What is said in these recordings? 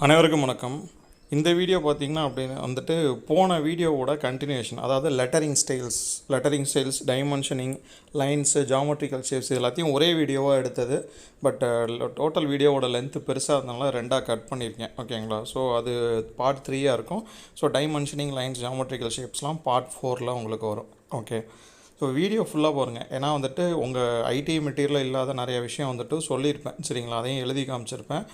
அனைவருக்கும் வணக்கம். இந்த வீடியோ பார்த்தீங்கன்னா அப்படின்னு வந்துட்டு போன வீடியோவோட கண்டினியூஷன். அதாவது lettering styles, dimensioning, lines, geometrical shapes எல்லாத்தையும் ஒரே வீடியோவாக எடுத்தது. பட் டோட்டல் வீடியோவோட லென்த்து பெருசாக இருந்தனால ரெண்டாக கட் பண்ணியிருக்கேன். ஓகேங்களா? ஸோ அது பார்ட் 3யாக இருக்கும். ஸோ டைமென்ஷனிங், லைன்ஸ், ஜாமெட்ரிக்கல் ஷேப்ஸ்லாம் பார்ட் 4ல் உங்களுக்கு வரும். ஓகே. ஸோ வீடியோ ஃபுல்லாக பாருங்கள். ஏன்னா வந்துட்டு உங்கள் ஐடி மெட்டீரியல் இல்லாத நிறைய விஷயம் வந்துட்டு சொல்லியிருப்பேன். சரிங்களா? அதையும் எழுதி காமிச்சிருப்பேன்.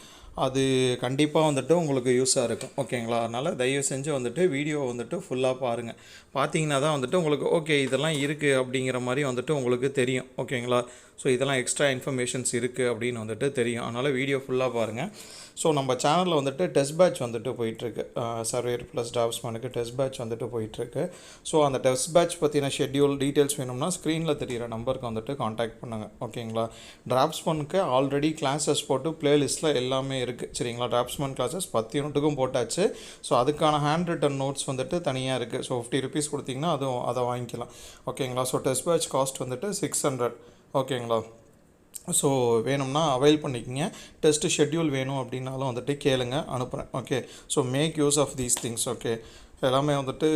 அது கண்டிப்பாக வந்துட்டு உங்களுக்கு யூஸாக இருக்கும். ஓகேங்களா? அதனால் தயவு செஞ்சு வந்துட்டு வீடியோ வந்துட்டு ஃபுல்லாக பாருங்கள். பார்த்தீங்கன்னா தான் வந்துட்டு உங்களுக்கு ஓகே இதெல்லாம் இருக்குது அப்படிங்கிற மாதிரி வந்துட்டு உங்களுக்கு தெரியும். ஓகேங்களா? ஸோ இதெல்லாம் எக்ஸ்ட்ரா இன்ஃபர்மேஷன்ஸ் இருக்குது அப்படின்னு வந்துட்டு தெரியும். அதனால் வீடியோ ஃபுல்லாக பாருங்கள். ஸோ நம்ம சேனலில் வந்துட்டு டெஸ்ட் பேட்ச் வந்துட்டு போயிட்டுருக்கு. சர்வேயர் ப்ளஸ் டிராஃப்ட்ஸ்மேனுக்கு டெஸ்ட் பேட்ச் வந்துட்டு போயிட்டுருக்கு. ஸோ அந்த டெஸ்ட் பேட்ச் பற்றின ஷெட்யூல் டீட்டெயில்ஸ் வேணும்னா ஸ்க்ரீனில் தெரிகிற நம்பருக்கு வந்துட்டு காண்டாக்ட் பண்ணுங்கள். ஓகேங்களா? டிராஃப்ட்ஸ்மேனுக்கு ஆல்ரெடி கிளாஸஸ் போட்டு ப்ளேலிஸ்ட்டில் எல்லாமே இருக்குது. சரிங்களா? டிராஃப்ட்ஸ்மேன் கிளாஸஸ் 10 யூனிட்டுக்கும் போட்டாச்சு. ஸோ அதுக்கான ஹேண்ட் ரிட்டன் நோட்ஸ் வந்துட்டு தனியாக இருக்குது. ஸோ ₹50 கொடுத்தீங்கன்னா அதை வாங்கிக்கலாம். ஓகேங்களா? ஸோ டெஸ்ட் பேட்ச் காஸ்ட் வந்துட்டு 600. ஓகேங்களா? ஸோ வேணும்னா அவைல் பண்ணிக்கங்க. டெஸ்ட்டு ஷெட்யூல் வேணும் அப்படின்னாலும் வந்துட்டு கேளுங்க, அனுப்புகிறேன். Okay. So make use of these things. Okay. எல்லாமே வந்துட்டு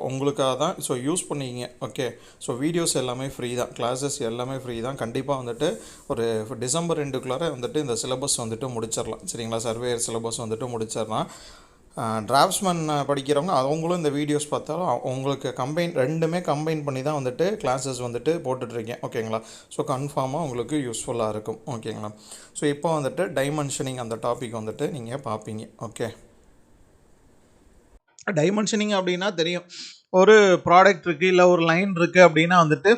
உங்களுக்காக தான். ஸோ யூஸ் பண்ணிக்கிங்க. ஓகே. ஸோ வீடியோஸ் எல்லாமே ஃப்ரீ தான், கிளாஸஸ் எல்லாமே ஃப்ரீ தான். கண்டிப்பாக வந்துட்டு ஒரு டிசம்பர் 2க்குள்ளார வந்துட்டு இந்த சிலபஸ் வந்துட்டு முடிச்சிடலாம். சரிங்களா? சர்வேயர் சிலபஸ் வந்துட்டு முடிச்சிடலாம். டிராஃப்ட்ஸ்மேன் படிக்கிறவங்க அவங்களும் இந்த வீடியோஸ் பார்த்தாலும் உங்களுக்கு ரெண்டுமே கம்பைன் பண்ணி தான் வந்துட்டு கிளாஸஸ் வந்துட்டு போட்டுட்ருக்கேன். ஓகேங்களா? ஸோ கன்ஃபார்மாக உங்களுக்கு யூஸ்ஃபுல்லாக இருக்கும். ஓகேங்களா? ஸோ இப்போ வந்துட்டு டைமென்ஷனிங் அந்த டாபிக் வந்துட்டு நீங்கள் பார்ப்பீங்க. ஓகே. டைமென்ஷனிங் அப்படின்னா தெரியும். ஒரு ப்ராடக்ட் இருக்குது இல்லை ஒரு லைன் இருக்குது அப்படின்னா வந்துட்டு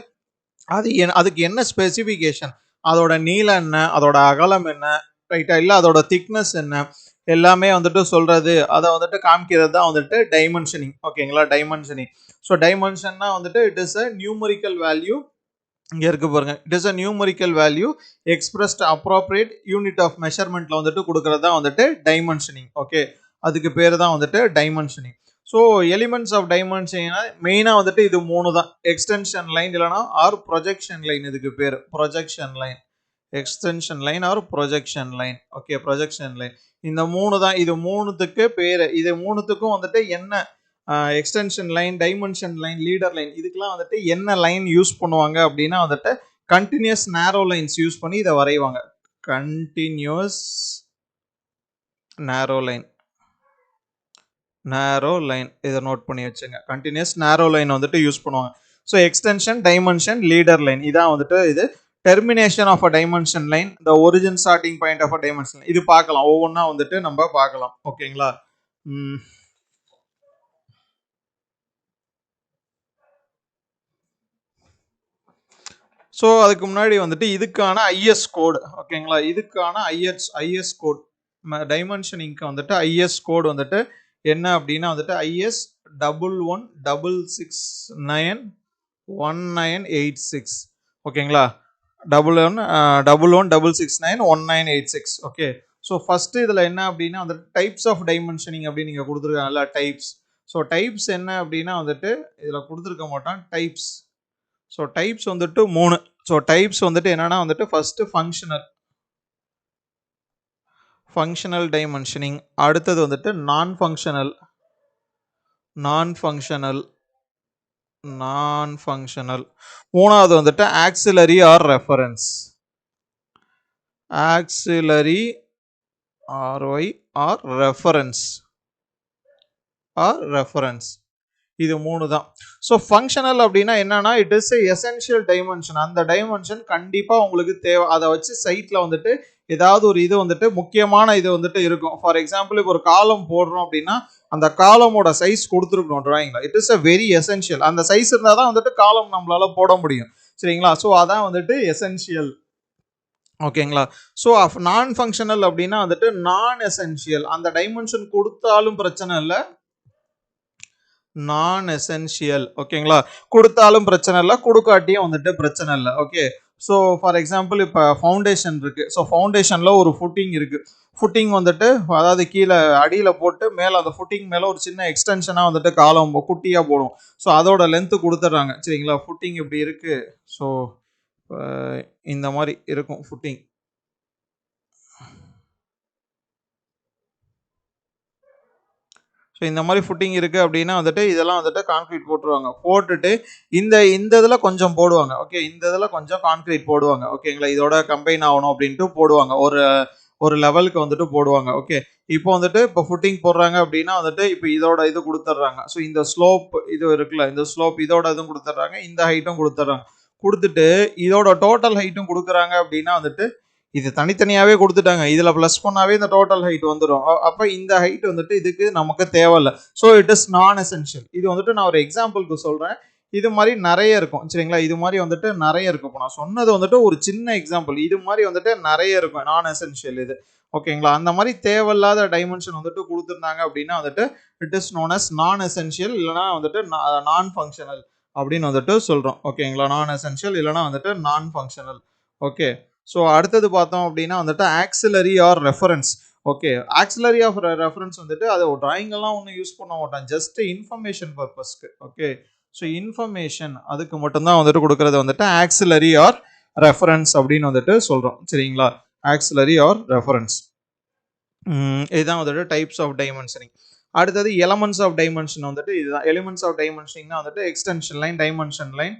அதுக்கு என்ன ஸ்பெசிஃபிகேஷன், அதோட நீளம் என்ன, அதோட அகலம் என்ன, ரைட்டா, இல்லை அதோட திக்னஸ் என்ன, எல்லாமே வந்துட்டு சொல்கிறது, அதை வந்துட்டு காமிக்கிறது தான் வந்துட்டு டைமென்ஷனிங். ஓகேங்களா? டைமென்ஷனிங். ஸோ டைமென்ஷன்னா வந்துட்டு it is a numerical value. இங்கே இருக்கு பாருங்க. It is a numerical value expressed appropriate unit of மெஷர்மெண்ட்டில் வந்துட்டு கொடுக்கறது தான் வந்துட்டு டைமென்ஷனிங். ஓகே. அதுக்கு பேர் தான் வந்துட்டு dimensioning. So elements of dimension மெயினாக வந்துட்டு இது 3 தான். எக்ஸ்டென்ஷன் லைன் இல்லைனா ஆர் ப்ரொஜெக்ஷன் லைன். இதுக்கு பேர் projection line, extension line or projection line. Okay. Projection line இந்த 3 தான். இது 3த்துக்கு பேர். இது 3த்துக்கும் வந்துட்டு என்ன extension line, dimension line, leader line, இதுக்கெல்லாம் வந்துட்டு என்ன லைன் யூஸ் பண்ணுவாங்க அப்படின்னா வந்துட்டு கண்டினியூஸ் நேரோ லைன்ஸ் யூஸ் பண்ணி இதை வரைவாங்க. கண்டினியூஸ் நேரோ லைன், நேரோ லைன் இதை நோட் பண்ணி வச்சுங்க. கண்டினியூஸ் நேரோ லைன் வந்துட்டு யூஸ் பண்ணுவாங்க. So extension, dimension, leader line இதான் வந்துட்டு இது termination of a dimension line, the origin starting point of a dimension line. இது பார்க்கலாம், ஒவ்வொன்றா வந்துட்டு நம்ம பார்க்கலாம். ஓகேங்களா? ஸோ அதுக்கு முன்னாடி வந்துட்டு இதுக்கான ஐஎஸ் கோடு. ஓகேங்களா? இதுக்கான ஐஎஸ் கோட் டைமென்ஷனிங்க்கு வந்துட்டு ஐஎஸ் கோடு வந்துட்டு என்ன அப்படின்னா வந்துட்டு IS 11669196. ஓகேங்களா? 11669196. ஓகே. ஸோ ஃபர்ஸ்ட் இதில் என்ன அப்படின்னா வந்துட்டு டைப்ஸ் ஆஃப் டைமென்ஷனிங் அப்படின்னு நீங்கள் கொடுத்துருக்காங்கல்ல, டைப்ஸ். ஸோ டைப்ஸ் என்ன அப்படின்னா வந்துட்டு இதில் கொடுத்துருக்க மாட்டான் டைப்ஸ். ஸோ டைப்ஸ் வந்துட்டு 3. ஸோ டைப்ஸ் வந்துட்டு என்னன்னா வந்துட்டு ஃபர்ஸ்ட் ஃபங்க்ஷனல் டைமென்ஷனிங், அடுத்தது வந்துட்டு நான் ஃபங்க்ஷனல் மூணாவது வந்துட்டு auxiliary or reference, auxiliary RY R reference. இது 3 தான். ஸோ ஃபங்க்ஷனல் அப்படின்னா என்னன்னா இட் இஸ் எசென்ஷியல் டைமென்ஷன். அந்த டைமென்ஷன் கண்டிப்பாக உங்களுக்கு தேவை. அதை வச்சு சைட்டில் வந்துட்டு ஏதாவது ஒரு இது வந்துட்டு முக்கியமான இது வந்துட்டு இருக்கும். ஃபார் எக்ஸாம்பிள் இப்போ ஒரு காலம் போடுறோம் அப்படின்னா அந்த காலமோட சைஸ் கொடுத்துருக்கணும் டிராயிங்ல. It is a very essential. அந்த சைஸ் இருந்தால் தான் வந்துட்டு காலம் நம்மளால போட முடியும். சரிங்களா? ஸோ அதான் வந்துட்டு எசென்ஷியல். ஓகேங்களா? ஸோ நான் ஃபங்க்ஷனல் அப்படின்னா வந்துட்டு நான் எசென்ஷியல். அந்த டைமென்ஷன் கொடுத்தாலும் பிரச்சனை இல்லை, நான் எசென்ஷியல். ஓகேங்களா? கொடுத்தாலும் பிரச்சனை இல்லை, கொடுக்காட்டியும் வந்துட்டு பிரச்சனை இல்லை. ஓகே. ஸோ ஃபார் எக்ஸாம்பிள் இப்போ ஃபவுண்டேஷன் இருக்கு. ஸோ ஃபவுண்டேஷன்ல ஒரு ஃபுட்டிங் இருக்கு. ஃபுட்டிங் வந்துட்டு அதாவது கீழே அடியில் போட்டு மேலே அந்த ஃபுட்டிங் மேலே ஒரு சின்ன எக்ஸ்டென்ஷனாக வந்துட்டு காலம் குட்டியாக போடும். ஸோ அதோட லென்த்து கொடுத்துட்றாங்க. சரிங்களா? ஃபுட்டிங் இப்படி இருக்கு. ஸோ இந்த மாதிரி இருக்கும் ஃபுட்டிங். ஸோ இந்த மாதிரி ஃபுட்டிங் இருக்குது அப்படின்னா வந்துட்டு இதெல்லாம் வந்துட்டு கான்க்ரீட் போட்டுருவாங்க. போட்டுட்டு இந்த இந்த இதில் கொஞ்சம் போடுவாங்க. ஓகே, இந்த இதில் கொஞ்சம் கான்க்ரீட் போடுவாங்க. ஓகேங்களா, இதோட கம்பைன் ஆகணும் அப்படின்ட்டு போடுவாங்க. ஒரு லெவலுக்கு வந்துட்டு போடுவாங்க. ஓகே, இப்போ வந்துட்டு இப்போ ஃபுட்டிங் போடுறாங்க அப்படின்னா வந்துட்டு இப்போ இதோட இது கொடுத்துட்றாங்க. ஸோ இந்த ஸ்லோப் இது இருக்குல்ல, இந்த ஸ்லோப் இதோட இதுவும் கொடுத்துட்றாங்க, இந்த ஹைட்டும் கொடுத்துட்றாங்க. கொடுத்துட்டு இதோட டோட்டல் ஹைட்டும் கொடுக்குறாங்க அப்படின்னா வந்துட்டு இது தனித்தனியாகவே கொடுத்துட்டாங்க. இதில் ப்ளஸ் பண்ணாவே இந்த டோட்டல் ஹைட் வந்துடும். அப்போ இந்த ஹைட் வந்துட்டு இதுக்கு நமக்கு தேவையில்லை. ஸோ இட் இஸ் நான் எசென்ஷியல். இது வந்துட்டு நான் ஒரு எக்ஸாம்பிளுக்கு சொல்கிறேன். இது மாதிரி நிறைய இருக்கும் சரிங்களா. இது மாதிரி வந்துட்டு நிறைய இருக்கும். இப்போ நான் சொன்னது வந்துட்டு ஒரு சின்ன எக்ஸாம்பிள். இது மாதிரி வந்துட்டு நிறைய இருக்கும் நான் எசென்ஷியல் இது. ஓகேங்களா, அந்த மாதிரி தேவையில்லாத டைமென்ஷன் வந்துட்டு கொடுத்துருந்தாங்க அப்படின்னா வந்துட்டு இட் இஸ் நோன் அஸ் நான் எசென்ஷியல், இல்லைனா வந்துட்டு நான் ஃபங்க்ஷனல் அப்படின்னு வந்துட்டு சொல்கிறோம். ஓகேங்களா, நான் எசென்ஷியல் இல்லைனா வந்துட்டு நான் ஃபங்க்ஷனல். ஓகே, ஸோ அடுத்தது பார்த்தோம் அப்படின்னா வந்துட்டு auxiliary or reference. Okay, auxiliary of reference வந்துட்டு அதை டிராயிங்கெல்லாம் ஒன்றும் யூஸ் பண்ண மாட்டான், ஜஸ்ட் இன்ஃபர்மேஷன் பர்பஸ்க்கு. ஓகே, ஸோ இன்ஃபர்மேஷன் அதுக்கு மட்டும்தான் வந்துட்டு கொடுக்கறது வந்துட்டு ஆக்சிலரி ஆர் ரெஃபரன்ஸ் அப்படின்னு வந்துட்டு சொல்கிறோம் சரிங்களா. ஆக்சிலரி ஆர் ரெஃபரன்ஸ் இதுதான் வந்துட்டு டைப்ஸ் ஆஃப் டைமென்ஷனிங். அடுத்தது எலமெண்ட்ஸ் ஆஃப் டைமென்ஷன் வந்துட்டு இதுதான். எலிமெண்ட்ஸ் ஆஃப் டைமென்ஷனிங்னா வந்துட்டு extension line, dimension line,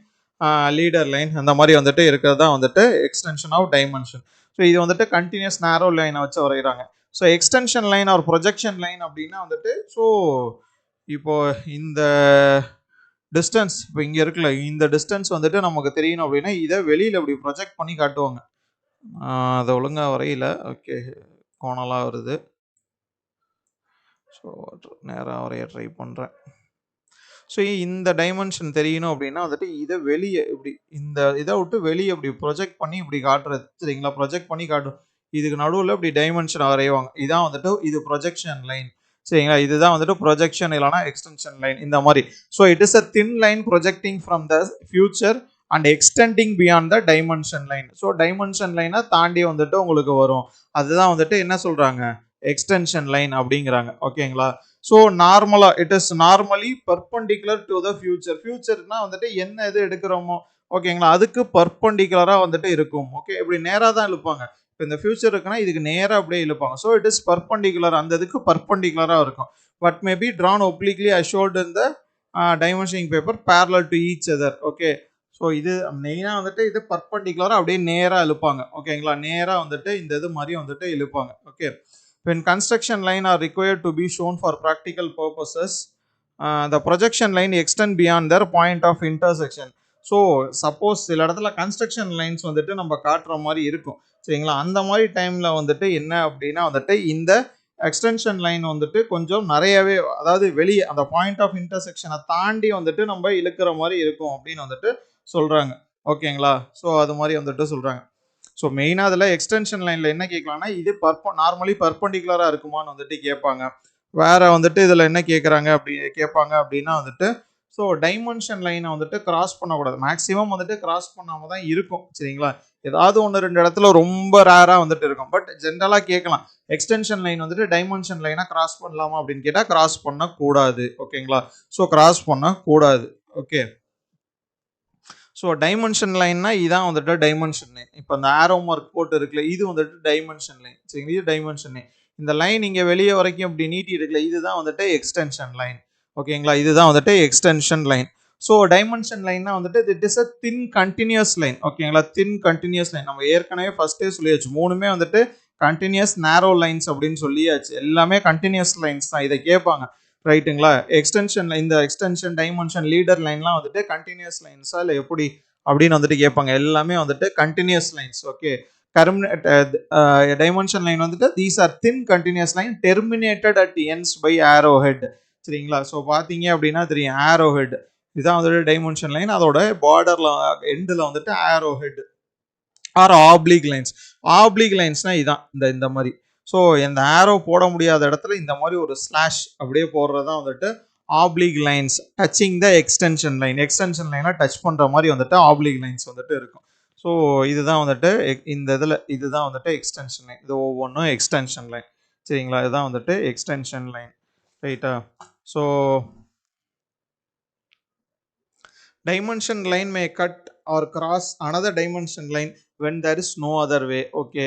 leader line அந்த மாதிரி வந்துட்டு இருக்கிறது தான் வந்துட்டு எக்ஸ்டென்ஷன் ஆஃப் டைமென்ஷன். ஸோ இது வந்துட்டு கண்டினியூஸ் நேரோ லைனை வச்சு வரைகிறாங்க. So extension line or projection line அப்படின்னா வந்துட்டு ஸோ இப்போ இந்த டிஸ்டன்ஸ் இப்போ இங்கே இருக்குல்ல, இந்த டிஸ்டன்ஸ் வந்துட்டு நமக்கு தெரியணும் அப்படின்னா இதை வெளியில் இப்படி ப்ரொஜெக்ட் பண்ணி காட்டுவாங்க. அதை ஒழுங்காக வரையில. ஓகே, கோணலாக வருது. ஸோ நேராக வரைய ட்ரை பண்ணுறேன். ஸோ இந்த டைமென்ஷன் தெரியணும் அப்படின்னா வந்துட்டு இதை வெளியே இப்படி இந்த இதை விட்டு வெளியே இப்படி ப்ரொஜெக்ட் பண்ணி இப்படி காட்டுறது சரிங்களா. ப்ரொஜெக்ட் பண்ணி காட்டும். இதுக்கு நடுவில் இப்படி டைமென்ஷன் வரைவாங்க. இதான் வந்துட்டு இது ப்ரொஜெக்ஷன் லைன் சரிங்களா. இதுதான் வந்துட்டு ப்ரொஜெக்ஷன் இல்லைனா எக்ஸ்டென்ஷன் லைன் இந்த மாதிரி. So it is a thin line projecting from the feature and extending beyond the dimension line. So dimension லைனை தாண்டி வந்துட்டு உங்களுக்கு வரும். அதுதான் வந்துட்டு என்ன சொல்கிறாங்க, எக்ஸ்டென்ஷன் லைன் அப்படிங்கிறாங்க. ஓகேங்களா, ஸோ நார்மலாக it is normally perpendicular to the feature. ஃபியூச்சர்னா வந்துட்டு என்ன இது எடுக்கிறோமோ ஓகேங்களா அதுக்கு பர்பண்டிகுலராக வந்துட்டு இருக்கும். ஓகே, இப்படி நேராக தான் இழுப்பாங்க. இப்போ இந்த ஃபியூச்சர் இருக்குன்னா இதுக்கு நேராக அப்படியே இழுப்பாங்க. ஸோ இட் இஸ் பர்பண்டிகுலர், அந்த இதுக்கு பர்பண்டிகுலராக இருக்கும். But maybe drawn obliquely a short in the dimensioning paper parallel to each other. Okay, so இது மெயினாக வந்துட்டு இது பர்பண்டிகுலராக அப்படியே நேராக இழுப்பாங்க. ஓகேங்களா, நேராக வந்துட்டு இந்த இது மாதிரி வந்துட்டு இழுப்பாங்க. Okay, when construction line are required to be shown for practical purposes, the projection line extend beyond their point of intersection. So suppose சில இடத்துல கன்ஸ்ட்ரக்ஷன் லைன்ஸ் வந்துட்டு நம்ம காட்டுற மாதிரி இருக்கும் சரிங்களா. அந்த மாதிரி டைமில் வந்துட்டு என்ன அப்படின்னா வந்துட்டு இந்த எக்ஸ்டென்ஷன் லைன் வந்துட்டு கொஞ்சம் நிறையவே, அதாவது வெளியே அந்த பாயிண்ட் ஆஃப் இன்டர்செக்ஷனை தாண்டி வந்துட்டு நம்ம இழுக்கிற மாதிரி இருக்கும் அப்படின்னு வந்துட்டு சொல்கிறாங்க. ஓகேங்களா, ஸோ அது மாதிரி வந்துட்டு சொல்கிறாங்க. ஸோ மெயினாக அதில் எக்ஸ்டென்ஷன் லைனில் என்ன கேட்கலாம்னா இது நார்மலி பர்பண்டிகுலராக இருக்குமான்னு வந்துட்டு கேட்பாங்க. வேறு வந்துட்டு இதில் என்ன கேட்குறாங்க கேட்பாங்க அப்படின்னா வந்துட்டு ஸோ டைமென்ஷன் லைனை வந்துட்டு கிராஸ் பண்ணக்கூடாது. மேக்ஸிமம் வந்துட்டு கிராஸ் பண்ணாமல் தான் இருக்கும் சரிங்களா. ஏதாவது ஒன்று ரெண்டு இடத்துல ரொம்ப ரேராக வந்துட்டு இருக்கும். பட் ஜென்ரலாக கேட்கலாம், எக்ஸ்டென்ஷன் லைன் வந்துட்டு டைமென்ஷன் லைனாக கிராஸ் பண்ணலாமா அப்படின்னு கேட்டால் கிராஸ் பண்ணக்கூடாது. ஓகேங்களா, ஸோ கிராஸ் பண்ணக்கூடாது. ஓகே, ஸோ டைமென்ஷன் லைன்னா இதான் வந்துட்டு டைமென்ஷன் லைன். இப்போ இந்த ஆரோ மார்க் போட்டு இருக்குல்ல, இது வந்துட்டு டைமென்ஷன் லைன் சரிங்களா. இது டைமென்ஷன் லைன். இந்த லைன் இங்கே வெளியே வரைக்கும் இப்படி நீட்டி இருக்குல்ல, இதுதான் வந்துட்டு எக்ஸ்டென்ஷன் லைன். ஓகேங்களா, இதுதான் வந்துட்டு எக்ஸ்டென்ஷன் லைன். ஸோ டைமென்ஷன் லைன்னா வந்துட்டு it is a thin continuous line. ஓகேங்களா, தின் கண்டினியூஸ் லைன் நம்ம ஏற்கனவே ஃபர்ஸ்டே சொல்லியாச்சு. மூணுமே வந்துட்டு கண்டினியூஸ் நேரோ லைன்ஸ் அப்படின்னு சொல்லியாச்சு. எல்லாமே கண்டினியூஸ் லைன்ஸ் தான். இதை கேட்பாங்க ரைட்டுங்களா. எக்ஸ்டென்ஷன், இந்த எக்ஸ்டென்ஷன் டைமென்ஷன் லீடர் லைன்லாம் வந்துட்டு கண்டினியூஸ் லைன்ஸா இல்லை எப்படி அப்படின்னு வந்துட்டு கேட்பாங்க. எல்லாமே வந்துட்டு continuous lines. Okay, dimension line வந்துட்டு these are thin continuous line terminated at ends by arrow head சரிங்களா. ஸோ பார்த்தீங்க அப்படின்னா தெரியும் ஆரோ ஹெட் இதுதான் வந்துட்டு டைமென்ஷன் லைன். அதோட பார்டர்ல எண்டில் வந்துட்டு arrow head or oblique lines. Oblique லைன்ஸ்னா இதுதான் இந்த மாதிரி. ஸோ இந்த ஆரோ போட முடியாத இடத்துல இந்த மாதிரி ஒரு ஸ்லாஷ் அப்படியே போடுறது தான் வந்துட்டு ஆப்ளிக் லைன்ஸ் டச்சிங் த எக்ஸ்டென்ஷன் லைன். எக்ஸ்டென்ஷன் லைனை டச் பண்ணுற மாதிரி வந்துட்டு ஆப்ளிக் லைன்ஸ் வந்துட்டு இருக்கும். ஸோ இதுதான் வந்துட்டு இந்த இதில் இதுதான் வந்துட்டு எக்ஸ்டென்ஷன் லைன். இது ஒவ்வொன்றும் எக்ஸ்டென்ஷன் லைன் சரிங்களா. இதுதான் வந்துட்டு எக்ஸ்டென்ஷன் லைன் ரைட்டா. So dimension line may cut or cross another dimension line when there is no other way. Okay,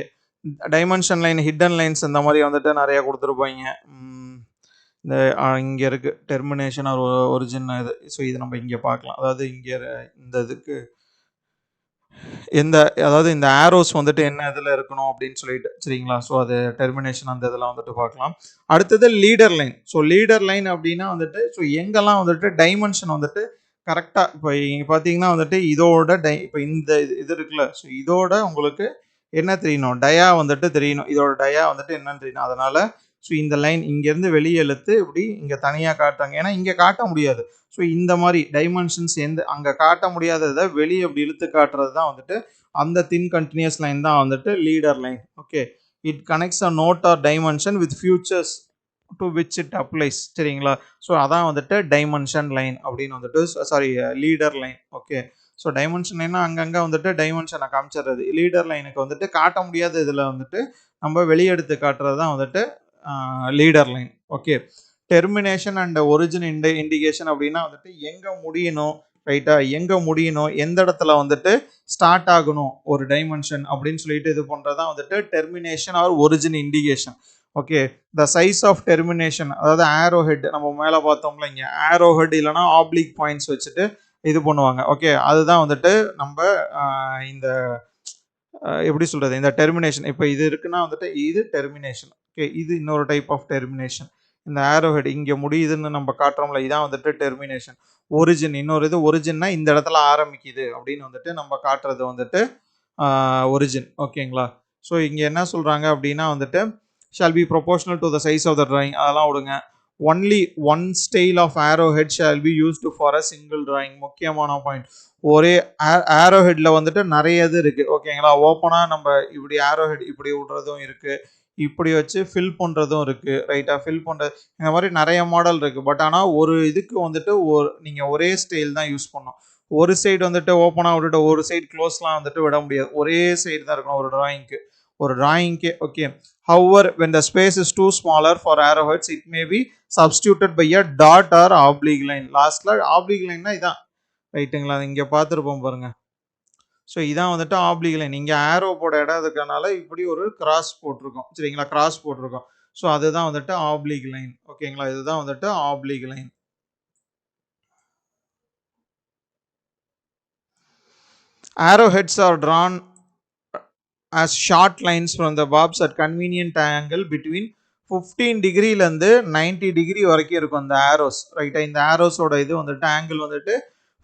dimension line hidden lines இந்த மாதிரி வந்துட்டு நிறைய கொடுத்துருப்பாங்க. இந்த இங்கே இருக்குது டெர்மினேஷன் ஆர் ஒரிஜின் இது. ஸோ இது நம்ம இங்கே பார்க்கலாம். அதாவது இங்கே இந்த இதுக்கு எந்த அதாவது இந்த ஆரோஸ் வந்துட்டு என்ன இதில் இருக்கணும் அப்படின்னு சொல்லிட்டு சரிங்களா. ஸோ அது டெர்மினேஷன் அந்த இதெல்லாம் வந்துட்டு பார்க்கலாம். அடுத்தது leader line. So leader line அப்படின்னா வந்துட்டு ஸோ எங்கெல்லாம் வந்துட்டு டைமென்ஷன் வந்துட்டு கரெக்டாக இப்போ இங்கே பார்த்தீங்கன்னா வந்துட்டு இதோட இப்போ இந்த இது இருக்குல்ல. ஸோ இதோட உங்களுக்கு என்ன தெரியணும், டயா வந்துட்டு தெரியணும். இதோட டயா வந்துட்டு என்னன்னு தெரியணும். அதனால ஸோ இந்த லைன் இங்கேருந்து வெளியே இழுத்து இப்படி இங்கே தனியாக காட்டுறாங்க. ஏன்னா இங்கே காட்ட முடியாது. ஸோ இந்த மாதிரி டைமென்ஷன்ஸ் அங்கே காட்ட முடியாததை வெளியே இப்படி இழுத்து காட்டுறது தான் வந்துட்டு அந்த தின் கண்டினியூஸ் லைன் தான் வந்துட்டு leader line. Okay, it connects a note or dimension with features to which it applies. சரிங்களா. ஸோ அதான் வந்துட்டு டைமென்ஷன் லைன் அப்படின்னு வந்துட்டு sorry leader line. Okay, so dimension லைன்னா அங்கங்கே வந்துட்டு டைமென்ஷனை காமிச்சிடுறது. லீடர் லைனுக்கு வந்துட்டு காட்ட முடியாத இதில் வந்துட்டு நம்ம வெளியெடுத்து காட்டுறது தான் வந்துட்டு leader line. Okay, termination and origin indication அப்படின்னா வந்துட்டு எங்கே முடியணும், ரைட்டா, எங்கே முடியணும், எந்த இடத்துல வந்துட்டு ஸ்டார்ட் ஆகணும் ஒரு டைமென்ஷன் அப்படின்னு சொல்லிட்டு இது பண்ணுறதான் வந்துட்டு termination or origin indication. Okay, the size of termination, அதாவது ஆரோ ஹெட் நம்ம மேலே பார்த்தோம்ல, இங்கே ஆரோ ஹெட் இல்லைனா ஆப்ளிக் பாயிண்ட்ஸ் வச்சுட்டு இது பண்ணுவாங்க. ஓகே, அதுதான் வந்துட்டு நம்ம இந்த எப்படி சொல்கிறது, இந்த டெர்மினேஷன். இப்போ இது இருக்குன்னா வந்துட்டு இது டெர்மினேஷன். ஓகே, இது இன்னொரு டைப் ஆஃப் டெர்மினேஷன். இந்த ஆரோ ஹெட் இங்கே முடியுதுன்னு நம்ம காட்டுறோம்ல, இதான் வந்துட்டு டெர்மினேஷன். ஒரிஜின் இன்னொரு இது. ஒரிஜின்னா இந்த இடத்துல ஆரம்பிக்குது அப்படின்னு வந்துட்டு நம்ம காட்டுறது வந்துட்டு ஒரிஜின். ஓகேங்களா. ஸோ இங்கே என்ன சொல்கிறாங்க அப்படின்னா வந்துட்டு shall be proportional to the size of the drawing. அதெல்லாம் விடுங்க. Only one style of arrow head shall be used for a single drawing. முக்கியமான பாயிண்ட். ஒரே ஆரோ ஹெட்ல வந்துட்டு நிறைய இது இருக்குது. ஓகேங்களா. ஓப்பனாக நம்ம இப்படி ஆரோ ஹெட் இப்படி விடுறதும் இருக்குது, இப்படி வச்சு ஃபில் பண்ணுறதும் இருக்குது, ரைட்டாக ஃபில் பண்ணுறது, இந்த மாதிரி நிறைய மாடல் இருக்குது. பட் ஆனால் ஒரு இதுக்கு வந்துட்டு நீங்கள் ஒரே ஸ்டைல் தான் யூஸ் பண்ணணும். ஒரு சைடு வந்துட்டு ஓப்பனாக விட்டுட்டு ஒரு சைடு க்ளோஸ்லாம் வந்துட்டு விட முடியாது. ஒரே சைடு தான் இருக்கணும் ஒரு டிராயிங்க்கு. Okay, however when the space is too smaller for arrowheads it may be substituted by a dot or oblique line. லாஸ்ட்ல oblique லைன்னா இதான், ரைட்டுங்களா. இங்கே பார்த்துருப்போம் பாருங்க. ஸோ இதான் வந்துட்டு ஆப்ளிக் லைன். இங்கே ஆரோ போட இடம் இருக்கிறனால இப்படி ஒரு கிராஸ் போட்டிருக்கோம். சரிங்களா, கிராஸ் போட்டிருக்கோம். ஸோ அதுதான் வந்துட்டு ஆப்ளிக் லைன். ஓகேங்களா, இதுதான் வந்துட்டு oblique line. Arrow heads are drawn as short lines from the barbs at convenient angle between 15 டிகிரிலேருந்து 90 degree வரைக்கும் இருக்கும் இந்த ஆரோஸ். ரைட்டா, இந்த ஆரோஸோட இது வந்துட்டு ஆங்கிள் வந்துட்டு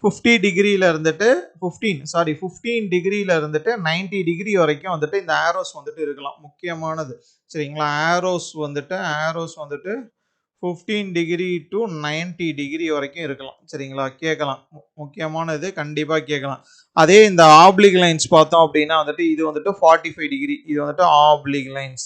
50 டிகிரியில் இருந்துட்டு 15 டிகிரியில் இருந்துட்டு 90 டிகிரி வரைக்கும் வந்துட்டு இந்த ஆரோஸ் வந்துட்டு இருக்கலாம். முக்கியமானது. சரிங்களா, ஆரோஸ் வந்துட்டு 15 டிகிரி டு 90 டிகிரி வரைக்கும் இருக்கலாம். சரிங்களா, கேட்கலாம். முக்கியமானது, கண்டிப்பாக கேட்கலாம். அதே இந்த ஆப்ளிக் லைன்ஸ் பார்த்தோம் அப்படின்னா வந்துட்டு இது வந்துட்டு 45 டிகிரி. இது வந்துட்டு ஆப்ளிக் லைன்ஸ்.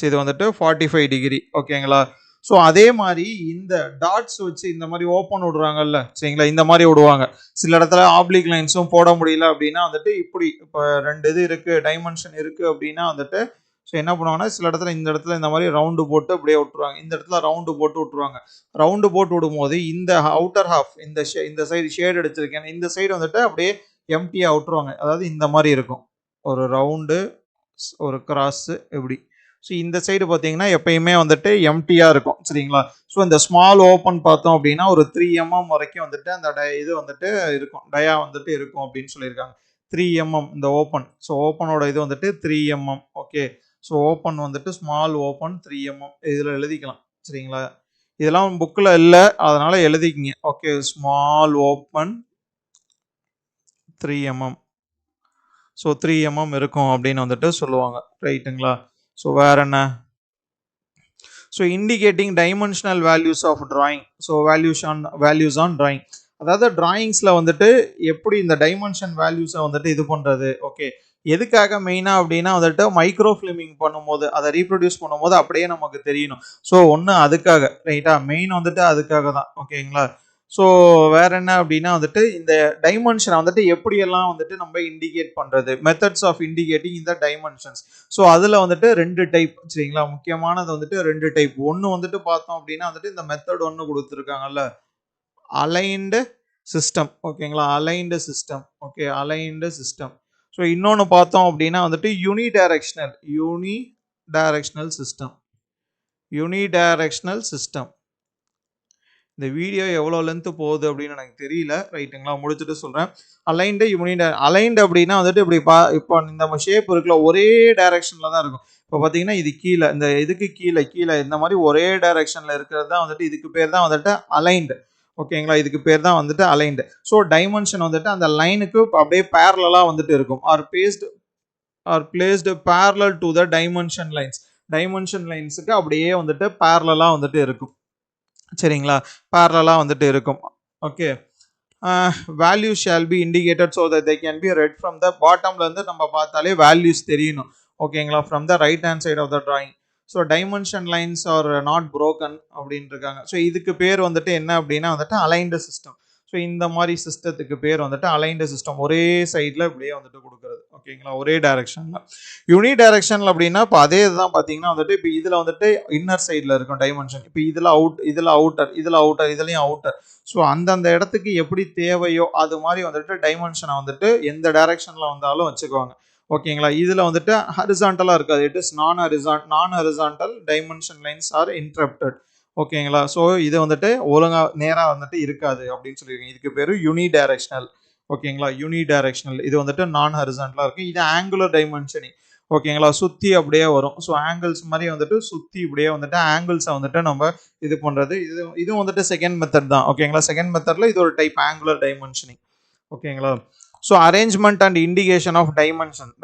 இது வந்துட்டு 45 டிகிரி. ஓகேங்களா. ஸோ அதே மாதிரி இந்த டாட்ஸ் வச்சு இந்த மாதிரி ஓப்பன் விடுறாங்கல்ல, சரிங்களா, இந்த மாதிரி விடுவாங்க. சில இடத்துல ஆப்ளிக் லைன்ஸும் போட முடியல அப்படின்னா வந்துட்டு இப்படி இப்போ 2 இது இருக்குது, டைமென்ஷன் இருக்குது அப்படின்னா வந்துட்டு ஸோ என்ன பண்ணுவாங்கன்னா சில இடத்துல இந்த இடத்துல இந்த மாதிரி ரவுண்டு போட்டு அப்படியே விட்டுருவாங்க. இந்த இடத்துல ரவுண்டு போட்டு விட்டுருவாங்க. ரவுண்டு போட்டு விடும்போது இந்த அவுட்டர் ஹாஃப் இந்த சைடு ஷேட் அடிச்சிருக்கேன், இந்த சைடு வந்துட்டு அப்படியே எம்டியாக விட்டுருவாங்க. அதாவது இந்த மாதிரி இருக்கும், ஒரு ரவுண்டு, ஒரு கிராஸு, இப்படி. ஸோ இந்த சைடு பார்த்தீங்கன்னா எப்பயுமே வந்துட்டு எம்டியாக இருக்கும். சரிங்களா. ஸோ இந்த ஸ்மால் ஓப்பன் பார்த்தோம் அப்படின்னா ஒரு 3 mm வரைக்கும் வந்துட்டு அந்த இது வந்துட்டு இருக்கும், டயா வந்துட்டு இருக்கும் அப்படின்னு சொல்லியிருக்காங்க. 3 mm இந்த ஓப்பன். ஸோ ஓப்பனோட இது வந்துட்டு 3 mm. ஓகே, ஸோ ஓப்பன் வந்துட்டு ஸ்மால் ஓப்பன் 3 mm இதில் எழுதிக்கலாம். சரிங்களா, இதெல்லாம் புக்கில் இல்லை, அதனால எழுதிக்கிங்க. Okay, small open 3 mm. So 3 mm இருக்கும் அப்படின்னு வந்துட்டு சொல்லுவாங்க. ரைட்டுங்களா. ஸோ வேற என்ன, so indicating dimensional values of drawing. So values on drawing, அதாவது டிராயிங்ஸில் வந்துட்டு எப்படி இந்த டைமென்ஷன் வேல்யூஸை வந்துட்டு இது பண்ணுறது. ஓகே, எதுக்காக மெயினாக அப்படின்னா வந்துட்டு மைக்ரோ ஃபிலிமிங் பண்ணும்போது அதை ரீப்ரொடியூஸ் பண்ணும்போது அப்படியே நமக்கு தெரியணும். ஸோ ஒன்று அதுக்காக, ரைட்டா, மெயின் வந்துட்டு அதுக்காக தான். ஓகேங்களா. ஸோ வேற என்ன அப்படின்னா வந்துட்டு இந்த டைமென்ஷனை வந்துட்டு எப்படியெல்லாம் வந்துட்டு நம்ம இண்டிகேட் பண்ணுறது, மெத்தட்ஸ் ஆஃப் இண்டிகேட்டிங் இந்த டைமென்ஷன்ஸ். ஸோ அதில் வந்துட்டு 2 டைப். சரிங்களா, முக்கியமானது வந்துட்டு 2 டைப். ஒன்று வந்துட்டு பார்த்தோம் அப்படின்னா வந்துட்டு இந்த மெத்தட் ஒன்று கொடுத்துருக்காங்கல்ல, அலைன்டு சிஸ்டம். ஓகேங்களா, aligned system. Okay, aligned system. So இன்னொன்று பார்த்தோம் அப்படின்னா வந்துட்டு யூனி டைரக்ஷனல் சிஸ்டம். Unidirectional system. இந்த வீடியோ எவ்வளோ லென்த் போகுது அப்படின்னு எனக்கு தெரியல. ரைட்டுங்களா, முடிச்சுட்டு சொல்கிறேன். அலைன்டு அப்படின்னா வந்துட்டு இப்படி இப்போ இந்த ஷேப் இருக்குல்ல, ஒரே டைரக்ஷனில் தான் இருக்கும். இப்போ பார்த்தீங்கன்னா இது கீழே, இந்த இதுக்கு கீழே இந்த மாதிரி ஒரே டைரக்ஷனில் இருக்கிறது தான் வந்துட்டு, இதுக்கு பேர் தான் வந்துட்டு அலைன்டு. ஓகேங்களா, இதுக்கு பேர் தான் வந்துட்டு அலைன்டு. ஸோ டைமென்ஷன் வந்துட்டு அந்த லைனுக்கு அப்படியே பேரலாக வந்துட்டு இருக்கும். Or placed parallel to the dimension lines. Dimension லைன்ஸுக்கு அப்படியே வந்துட்டு பேரலாக வந்துட்டு இருக்கும். சரிங்களா, பேரலாக வந்துட்டு இருக்கும். Okay, value shall be indicated so that they can be read from the பாட்டம்ல இருந்து நம்ம பார்த்தாலே வேல்யூஸ் தெரியணும். ஓகேங்களா, from the right hand side of the drawing. So dimension lines are not broken அப்படின்னு இருக்காங்க. ஸோ இதுக்கு பேர் வந்துட்டு என்ன அப்படின்னா வந்துட்டு அலைன்டு சிஸ்டம். ஸோ இந்த மாதிரி சிஸ்டத்துக்கு பேர் வந்துட்டு அலைன்டு சிஸ்டம். ஒரே சைடில் இப்படியே வந்துட்டு கொடுக்குறது. ஓகேங்களா, ஒரே டைரக்ஷனில். யூனி டைரக்ஷனில் அப்படின்னா இப்போ அதே இதுதான் பார்த்தீங்கன்னா வந்துட்டு இப்போ இதில் வந்துட்டு இன்னர் சைடில் இருக்கும் டைமென்ஷன். இப்போ இதில் அவுட்டர், இதுலேயும் அவுட்டர். ஸோ அந்தந்த இடத்துக்கு எப்படி தேவையோ அது மாதிரி வந்துட்டு டைமென்ஷனை வந்துட்டு எந்த டைரக்ஷனில் வந்தாலும் வச்சுக்குவாங்க. ஓகேங்களா, இதில் வந்துட்டு ஹரிசான்டலாக இருக்காது. இட் இஸ் நான் horizontal dimension lines R interrupted. ஓகேங்களா, ஸோ இது வந்துட்டு ஒழுங்காக நேராக வந்துட்டு இருக்காது அப்படின்னு சொல்லியிருக்கீங்க. இதுக்கு பேர் யூனி டைரக்ஷனல். ஓகேங்களா, யூனி டைரக்ஷனல். இது வந்துட்டு நான் ஹரிசான்டலாக இருக்கும். இது ஆங்குலர் டைமென்ஷனிங். ஓகேங்களா, சுற்றி அப்படியே வரும். ஸோ ஆங்கிள்ஸ் மாதிரி வந்துட்டு சுற்றி இப்படியே வந்துட்டு ஆங்கிள்ஸை வந்துட்டு நம்ம இது பண்ணுறது. இதுவும் வந்துட்டு செகண்ட் மெத்தட் தான். ஓகேங்களா, செகண்ட் மெத்தடில் இது ஒரு டைப் ஆங்குலர் டைமென்ஷனிங். ஓகேங்களா, so arrangement and indication of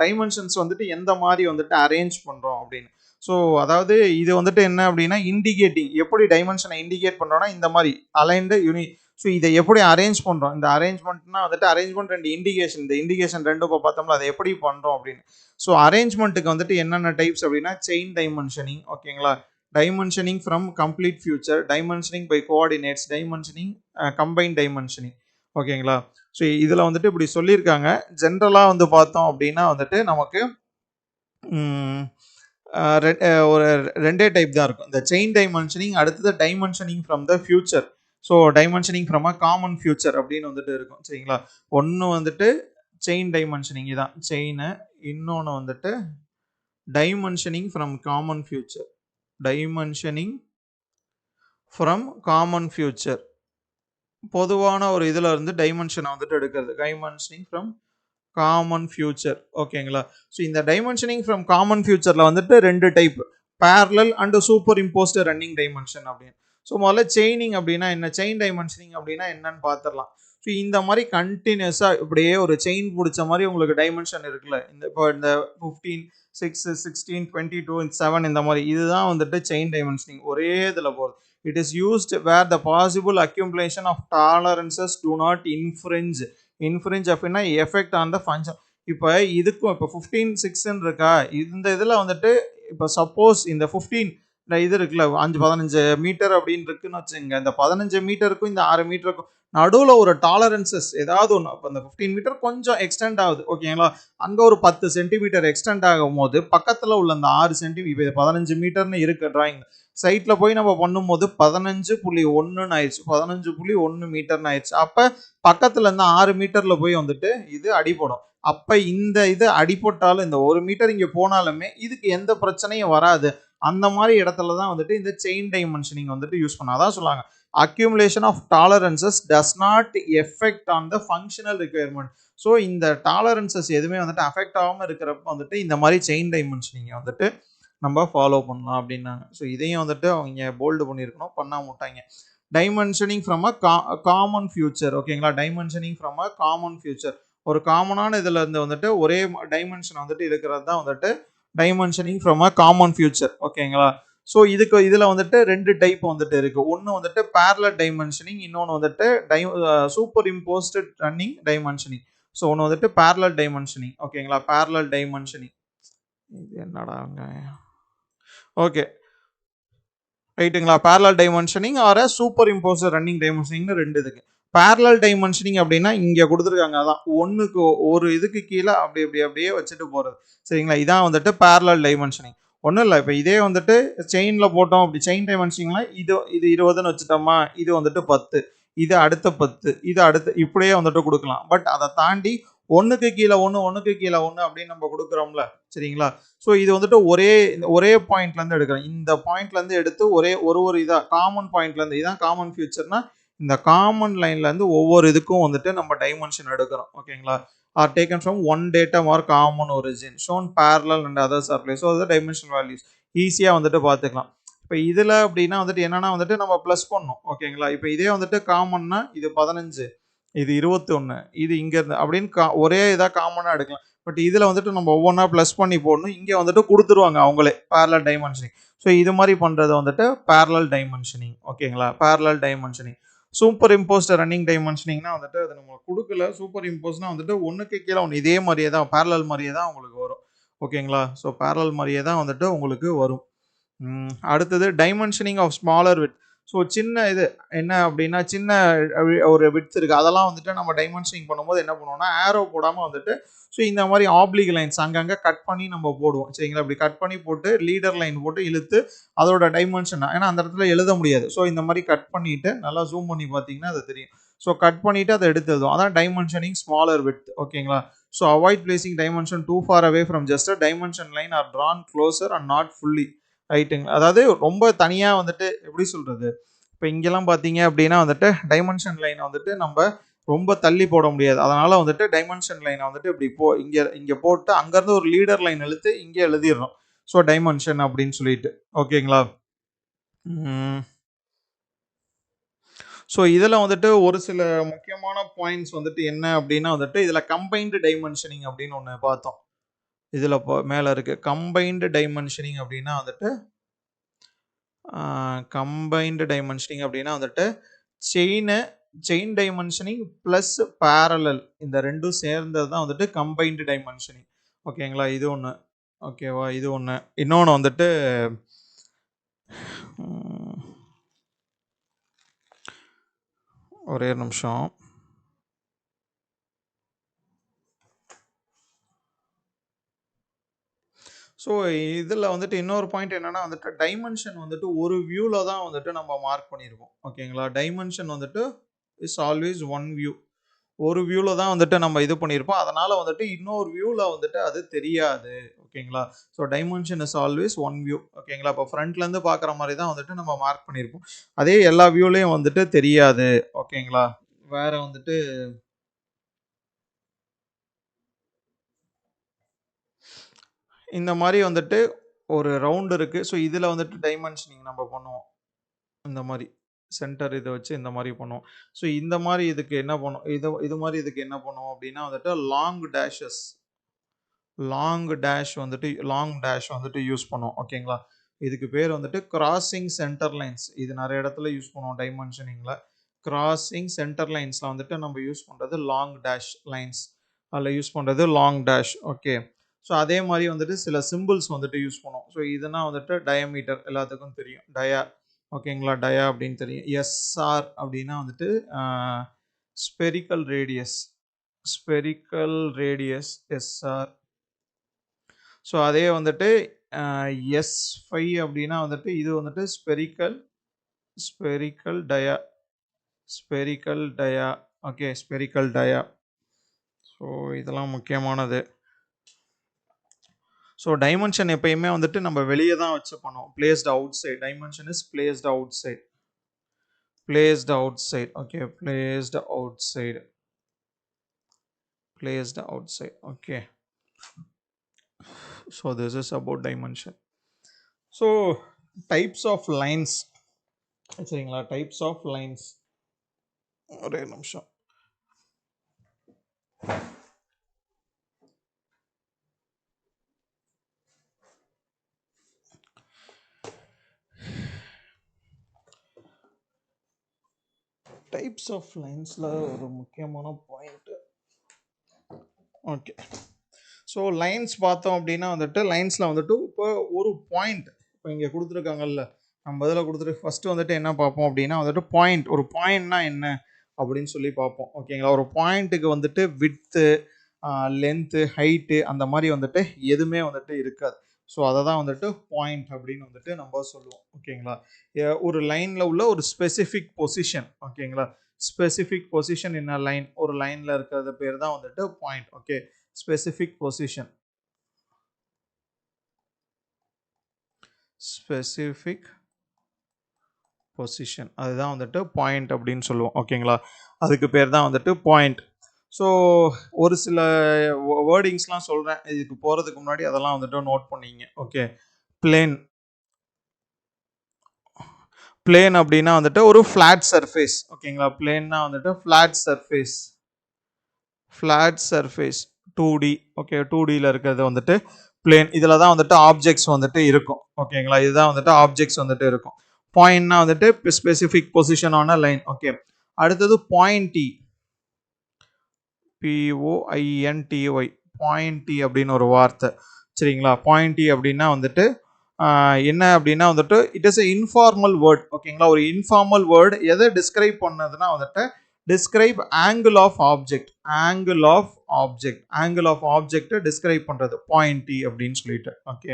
dimensions வந்துட்டு எந்த மாதிரி வந்துட்டு அரேஞ்ச் பண்ணுறோம் அப்படின்னு. ஸோ அதாவது இது வந்துட்டு என்ன அப்படின்னா இண்டிகேட்டிங், எப்படி டைமென்ஷனை இண்டிகேட் பண்ணுறோம்னா இந்த மாதிரி அலைன்டு யூனி. ஸோ இதை எப்படி அரேஞ்ச் பண்ணுறோம், இந்த அரேஞ்ச்மெண்ட்னா வந்துட்டு அரேஞ்ச்மெண்ட் அண்ட் இண்டிகேஷன். இந்த இண்டிகேஷன் ரெண்டும் இப்போ பார்த்தோம்ல, அதை எப்படி பண்ணுறோம் அப்படின்னு. ஸோ அரேஞ்ச்மெண்ட்டுக்கு வந்துட்டு என்னென்ன டைப்ஸ் அப்படின்னா செயின் டைமென்ஷனிங். ஓகேங்களா, dimensioning from complete feature, dimensioning by coordinates, dimensioning combine dimensioning. ஓகேங்களா, ஸோ இதில் வந்துட்டு இப்படி சொல்லியிருக்காங்க. ஜென்ரலாக வந்து பார்த்தோம் அப்படின்னா வந்துட்டு நமக்கு ஒரு ரெண்டே டைப் தான் இருக்கும். இந்த செயின் டைமென்ஷனிங், அடுத்தது dimensioning from the future. So dimensioning from a common future அப்படின்னு வந்துட்டு இருக்கும். சரிங்களா, ஒன்று வந்துட்டு செயின் டைமென்ஷனிங் தான் செயின், இன்னொன்று வந்துட்டு dimensioning from common future. Dimensioning from common future பொதுவான ஒரு இதில் இருந்து டைமென்ஷனை வந்துட்டு எடுக்கிறது. Dimensioning from common feature. ஓகேங்களா, ஸோ இந்த டைமென்ஷனிங் ஃப்ரம் காமன் ஃபியூச்சரில் வந்துட்டு ரெண்டு type, parallel and super imposed running dimension அப்படின்னு. ஸோ முதல்ல செயினிங் அப்படின்னா என்ன, செயின் டைமென்ஷனிங் அப்படின்னா என்னன்னு பார்த்துடலாம். ஸோ இந்த மாதிரி கண்டினியூஸாக இப்படியே ஒரு செயின் பிடிச்ச மாதிரி உங்களுக்கு டைமென்ஷன் இருக்குல்ல, இப்போ இந்த 15, 6, 16, 22, 7 இந்த மாதிரி, இதுதான் வந்துட்டு செயின் டைமென்ஷனிங். ஒரே இதில் போகுது. It is used where the possible accumulation of tolerances do not infringe அப்படின்னா எஃபெக்ட் ஆன் த ஃபங்க்ஷன். இப்போ இதுக்கும் இப்போ 15, 6 இருக்கா, இந்த இதில் வந்துட்டு இப்போ சப்போஸ் இந்த 15 இந்த இது இருக்குல்ல 15 மீட்டர் அப்படின்னு இருக்குன்னு வச்சுங்க. இந்த 15 மீட்டருக்கும் இந்த 6 மீட்டருக்கும் நடுவில் ஒரு டாலரன்சஸ் ஏதாவது ஒன்று. இப்போ இந்த 15 மீட்டர் கொஞ்சம் எக்ஸ்டெண்ட் ஆகுது. ஓகேங்களா, அங்கே ஒரு 10 சென்டிமீட்டர் எக்ஸ்டெண்ட் ஆகும் போது பக்கத்தில் உள்ள அந்த 6 சென்டிமீட்டர், இப்போ 15 மீட்டர்னு இருக்கு டிராயிங் சைட்டில் போய் நம்ம பண்ணும்போது 15.1 ஆயிடுச்சு, 15.1 மீட்டர்னு ஆயிடுச்சு. அப்போ பக்கத்தில் இருந்து 6 மீட்டரில் போய் வந்துட்டு இது அடிப்படும். அப்போ இந்த இது அடிப்பட்டாலும் இந்த 1 மீட்டர் இங்கே போனாலுமே இதுக்கு எந்த பிரச்சனையும் வராது. அந்த மாதிரி இடத்துல தான் வந்துட்டு இந்த செயின் டைமென்ஷனிங் வந்துட்டு யூஸ் பண்ண. அதான் சொல்லுவாங்க, accumulation of tolerances does not affect on the functional requirement. So இந்த டாலரன்சஸ் எதுவுமே வந்துட்டு அஃபெக்ட் ஆகாமல் இருக்கிறப்ப வந்துட்டு இந்த மாதிரி செயின் டைமென்ஷனிங் வந்துட்டு நம்ம ஃபாலோ பண்ணலாம் அப்படின்னாங்க. ஸோ இதையும் வந்துட்டு அவங்க போல்டு பண்ணியிருக்கணும், பண்ணாம விட்டாங்க. Dimensioning from a common feature. ஓகேங்களா, dimensioning from a common feature, ஒரு காமனான இதில் இருந்து வந்துட்டு ஒரே டைமென்ஷன் வந்துட்டு இருக்கிறது தான் வந்துட்டு dimensioning from a common feature. ஓகேங்களா, ஸோ இதில் வந்துட்டு ரெண்டு டைப் வந்துட்டு இருக்கு. ஒன்று வந்துட்டு பேரலல் டைமென்ஷனிங், இன்னொன்று வந்துட்டு superimposed running dimensioning. So ஒன்று வந்துட்டு பேரலல் டைமென்ஷனிங். ஓகேங்களா, பேரலல் டைமென்ஷனிங். இது என்னடாங்க, ஓகே ரைட்டுங்களா. Parallel dimensioning or superimposed running டைமென்ஷனிங்னு ரெண்டு இதுக்கு. பேரலல் டைமென்ஷனிங் அப்படின்னா இங்கே கொடுத்துருக்காங்க, அதான் ஒன்றுக்கு ஒரு இதுக்கு கீழே அப்படியே வச்சுட்டு போகிறது. சரிங்களா, இதான் வந்துட்டு பேரலல் டைமென்ஷனிங். ஒன்றும் இல்லை, இப்போ இதே வந்துட்டு செயினில் போட்டோம், அப்படி செயின் டைமென்ஷனிங்ல இது 20ன்னு வச்சுட்டோமா, இது வந்துட்டு 10, இது அடுத்த 10, இது அடுத்து இப்படியே வந்துட்டு கொடுக்கலாம். பட் அதை தாண்டி ஒன்றுக்கு கீழே ஒன்று ஒன்றுக்கு கீழே ஒன்று அப்படின்னு நம்ம கொடுக்குறோம்ல, சரிங்களா? ஸோ இது வந்துட்டு ஒரே பாயிண்ட்லேருந்து எடுக்கிறோம். இந்த பாயிண்ட்லேருந்து எடுத்து ஒரு இதாக காமன் பாயிண்ட்லேருந்து, இதான் காமன் ஃபியூச்சர்னா இந்த காமன் லைன்லேருந்து ஒவ்வொரு இதுக்கும் வந்துட்டு நம்ம டைமென்ஷன் எடுக்கிறோம், ஓகேங்களா? Are taken from one datum or common origin shown parallel and others are place. So அது டைமென்ஷன் வேல்யூஸ் ஈஸியாக வந்துட்டு பார்த்துக்கலாம். இப்போ இதில் அப்படின்னா வந்துட்டு என்னன்னா வந்துட்டு நம்ம ப்ளஸ் பண்ணணும், ஓகேங்களா? இப்போ இதே வந்துட்டு காமன்னா இது 15, இது 21, இது இங்கேருந்து அப்படின்னு ஒரே இதாக காமனாக எடுக்கலாம். பட் இதில் வந்துட்டு நம்ம ஒவ்வொன்றா ப்ளஸ் பண்ணி போடணும். இங்கே வந்துட்டு கொடுத்துருவாங்க அவங்களே பேரலல் டைமென்ஷனிங். ஸோ இது மாதிரி பண்ணுறது வந்துட்டு பேரலல் டைமென்ஷனிங், ஓகேங்களா? Parallel dimensioning. Superimposed running டைமென்ஷனிங்னா வந்துட்டு அது நம்ம கொடுக்கல. சூப்பர் இம்போஸ்ட்னா வந்துட்டு ஒன்றுக்கு கீழே ஒன்று இதே மாதிரியே தான் பேரலல் மாதிரியே தான் உங்களுக்கு வரும், ஓகேங்களா? ஸோ பேரலல் மாதிரியே தான் வந்துட்டு உங்களுக்கு வரும். அடுத்தது dimensioning of smaller width. So சின்ன இது என்ன அப்படின்னா சின்ன ஒரு விட்த் இருக்குது, அதெல்லாம் வந்துட்டு நம்ம டைமென்ஷனிங் பண்ணும்போது என்ன பண்ணுவோம்னா ஆரோ போடாமல் வந்துட்டு ஸோ இந்த மாதிரி ஆப்ளிக் லைன்ஸ் அங்கங்கே கட் பண்ணி நம்ம போடுவோம், சரிங்களா? இப்படி கட் பண்ணி போட்டு லீடர் லைன் போட்டு இழுத்து அதோட டைமென்ஷன், ஏன்னா அந்த இடத்துல எழுத முடியாது. ஸோ இந்த மாதிரி கட் பண்ணிவிட்டு நல்லா ஜூம் பண்ணி பார்த்தீங்கன்னா அது தெரியும். ஸோ கட் பண்ணிவிட்டு அதை எடுத்து எழுதுவோம். அதான் டைமென்ஷனிங் ஸ்மாலர் வித், ஓகேங்களா? So avoid placing dimension too far away from just a dimension line or drawn closer and not fully, ரைட்டுங்க? அதாவது ரொம்ப தனியாக வந்துட்டு எப்படி சொல்கிறது, இப்போ இங்கெல்லாம் பார்த்தீங்க அப்படின்னா வந்துட்டு டைமென்ஷன் லைனை வந்துட்டு நம்ம ரொம்ப தள்ளி போட முடியாது. அதனால் வந்துட்டு டைமென்ஷன் லைனை வந்துட்டு இப்படி இங்கே போட்டு அங்கேருந்து ஒரு லீடர் லைன் எழுத்து இங்கே எழுதிடணும். ஸோ டைமென்ஷன் அப்படின்னு சொல்லிட்டு, ஓகேங்களா? ஸோ இதில் வந்துட்டு ஒரு சில முக்கியமான பாயிண்ட்ஸ் வந்துட்டு என்ன அப்படின்னா வந்துட்டு இதில் கம்பைன்டு டைமென்ஷனிங் அப்படின்னு ஒன்று பார்த்தோம். இதில் மேலே இருக்குது கம்பைன்டு டைமென்ஷனிங் அப்படின்னா வந்துட்டு கம்பைன்டு டைமென்ஷனிங் அப்படின்னா வந்துட்டு செயின் டைமென்ஷனிங் ப்ளஸ் பேரலல் இந்த ரெண்டும் சேர்ந்தது தான் வந்துட்டு கம்பைன்டு டைமென்ஷனிங், ஓகேங்களா? இது ஒன்று, ஓகேவா? இது ஒன்று. இன்னொன்று வந்துட்டு ஒரே நிமிஷம். ஸோ இதில் வந்துட்டு இன்னொரு பாயிண்ட் என்னென்னா வந்துட்டு டைமென்ஷன் வந்துட்டு ஒரு வியூவில் தான் வந்துட்டு நம்ம மார்க் பண்ணியிருக்கோம், ஓகேங்களா? டைமென்ஷன் வந்துட்டு இஸ் ஆல்வேஸ் ஒன் வியூ. ஒரு வியூவில் தான் வந்துட்டு நம்ம இது பண்ணியிருப்போம். அதனால் வந்துட்டு இன்னொரு வியூவில் வந்துட்டு அது தெரியாது, ஓகேங்களா? So dimension is always one view, ஓகேங்களா? இப்போ ஃப்ரண்ட்லேருந்து பார்க்குற மாதிரி தான் வந்துட்டு நம்ம மார்க் பண்ணியிருப்போம். அதே எல்லா வியூலையும் வந்துட்டு தெரியாது, ஓகேங்களா? வேறு வந்துட்டு இந்த மாதிரி வந்துட்டு ஒரு ரவுண்ட் இருக்குது. ஸோ இதில் வந்துட்டு டைமென்ஷனிங் நம்ம பண்ணுவோம். இந்த மாதிரி சென்டர் இதை வச்சு இந்த மாதிரி பண்ணுவோம். ஸோ இந்த மாதிரி இதுக்கு என்ன பண்ணும், இது மாதிரி இதுக்கு என்ன பண்ணுவோம் அப்படின்னா வந்துட்டு லாங் டேஷ் வந்துட்டு யூஸ் பண்ணுவோம், ஓகேங்களா? இதுக்கு பேர் வந்துட்டு கிராசிங் சென்டர் லைன்ஸ். இது நிறைய இடத்துல யூஸ் பண்ணுவோம் டைமென்ஷனிங்கில். கிராசிங் சென்டர் லைன்ஸில் வந்துட்டு நம்ம யூஸ் பண்ணுறது லாங் டேஷ் லைன்ஸ், அதில் யூஸ் பண்ணுறது லாங் டேஷ், ஓகே? ஸோ அதே மாதிரி வந்துட்டு சில சிம்பிள்ஸ் வந்துட்டு யூஸ் பண்ணுவோம். ஸோ இதுனா வந்துட்டு டயமீட்டர் எல்லாத்துக்கும் தெரியும், டயா, ஓகேங்களா? டயா அப்படின்னு தெரியும். எஸ்ஆர் அப்படின்னா வந்துட்டு ஸ்பெரிக்கல் ரேடியஸ் எஸ்ஆர். ஸோ அதே வந்துட்டு S5 அப்படின்னா வந்துட்டு இது வந்துட்டு ஸ்பெரிக்கல் டயா, ஓகே? ஸ்பெரிக்கல் டயா. ஸோ இதெல்லாம் முக்கியமானது. ஸோ டைமென்ஷன் எப்பயுமே வந்துட்டு நம்ம வெளியே தான் வச்சு பண்ணுவோம். Placed outside, dimension is placed outside, okay? Placed outside, okay? So this is about dimension. So types of lines, சரிங்களா? டைப்ஸ் ஆஃப் லைன்ஸ், ஒரே நிமிஷம். டைப்ஸ் ஆஃப் லைன்ஸில் ஒரு முக்கியமான பாயிண்ட், ஓகே? ஸோ லைன்ஸ் பார்த்தோம் அப்படின்னா வந்துட்டு லைன்ஸில் வந்துட்டு இப்போ ஒரு பாயிண்ட் இப்போ இங்கே கொடுத்துருக்காங்கல்ல, நம்ம இதில் கொடுத்துட்டு ஃபஸ்ட்டு வந்துட்டு என்ன பார்ப்போம் அப்படின்னா வந்துட்டு ஒரு பாயிண்ட்னா என்ன அப்படின்னு சொல்லி பார்ப்போம், ஓகேங்களா? ஒரு பாயிண்ட்டுக்கு வந்துட்டு விட்த்து, லென்த்து, ஹைட்டு அந்த மாதிரி வந்துட்டு எதுவுமே வந்துட்டு இருக்காது. ஸோ அதை தான் வந்துட்டு பாயிண்ட் அப்படின்னு வந்துட்டு நம்ம சொல்லுவோம். ஓகேங்களா? ஒரு லைனில் உள்ள ஒரு ஸ்பெசிஃபிக் பொசிஷன். ஓகேங்களா? Specific position in a line, ஒரு லைனில் இருக்கிறது பேர் தான் வந்துட்டு point. Okay, specific position, specific position, அதுதான் வந்துட்டு பாயிண்ட் அப்படின்னு சொல்லுவோம். ஓகேங்களா? அதுக்கு பேர் தான் வந்துட்டு பாயிண்ட். ஸோ ஒரு சில வேர்டிங்ஸ்லாம் சொல்கிறேன், இதுக்கு போகிறதுக்கு முன்னாடி அதெல்லாம் வந்துட்டு நோட் பண்ணிங்க. Okay, plane. பிளேன் அப்படின்னா வந்துட்டு ஒரு ஃப்ளாட் சர்ஃபேஸ். ஓகேங்களா? பிளேன்னா வந்துட்டு flat surface, flat surface 2D. Okay, 2Dயில் இருக்கிறது வந்துட்டு பிளேன். இதில் தான் வந்துட்டு ஆப்ஜெக்ட்ஸ் வந்துட்டு இருக்கும். ஓகேங்களா? இதுதான் வந்துட்டு ஆப்ஜெக்ட்ஸ் வந்துட்டு இருக்கும். பாயிண்ட்னா வந்துட்டு ஸ்பெசிஃபிக் பொசிஷன் ஆன லைன். ஓகே, அடுத்தது பாயிண்டி, POINTY, பாயிண்டி அப்படின்னு ஒரு வார்த்தை. சரிங்களா? பாயிண்டி அப்படின்னா வந்துட்டு என்ன அப்படின்னா வந்துட்டு it is a informal word. ஓகேங்களா? ஒரு இன்ஃபார்மல் வேர்டு எதை டிஸ்கிரைப் பண்ணதுன்னா வந்துட்டு describe angle of object, angle of object, angle of ஆப்ஜெக்டை டிஸ்கிரைப் பண்ணுறது பாயிண்டி அப்படின்னு சொல்லிட்டு. ஓகே,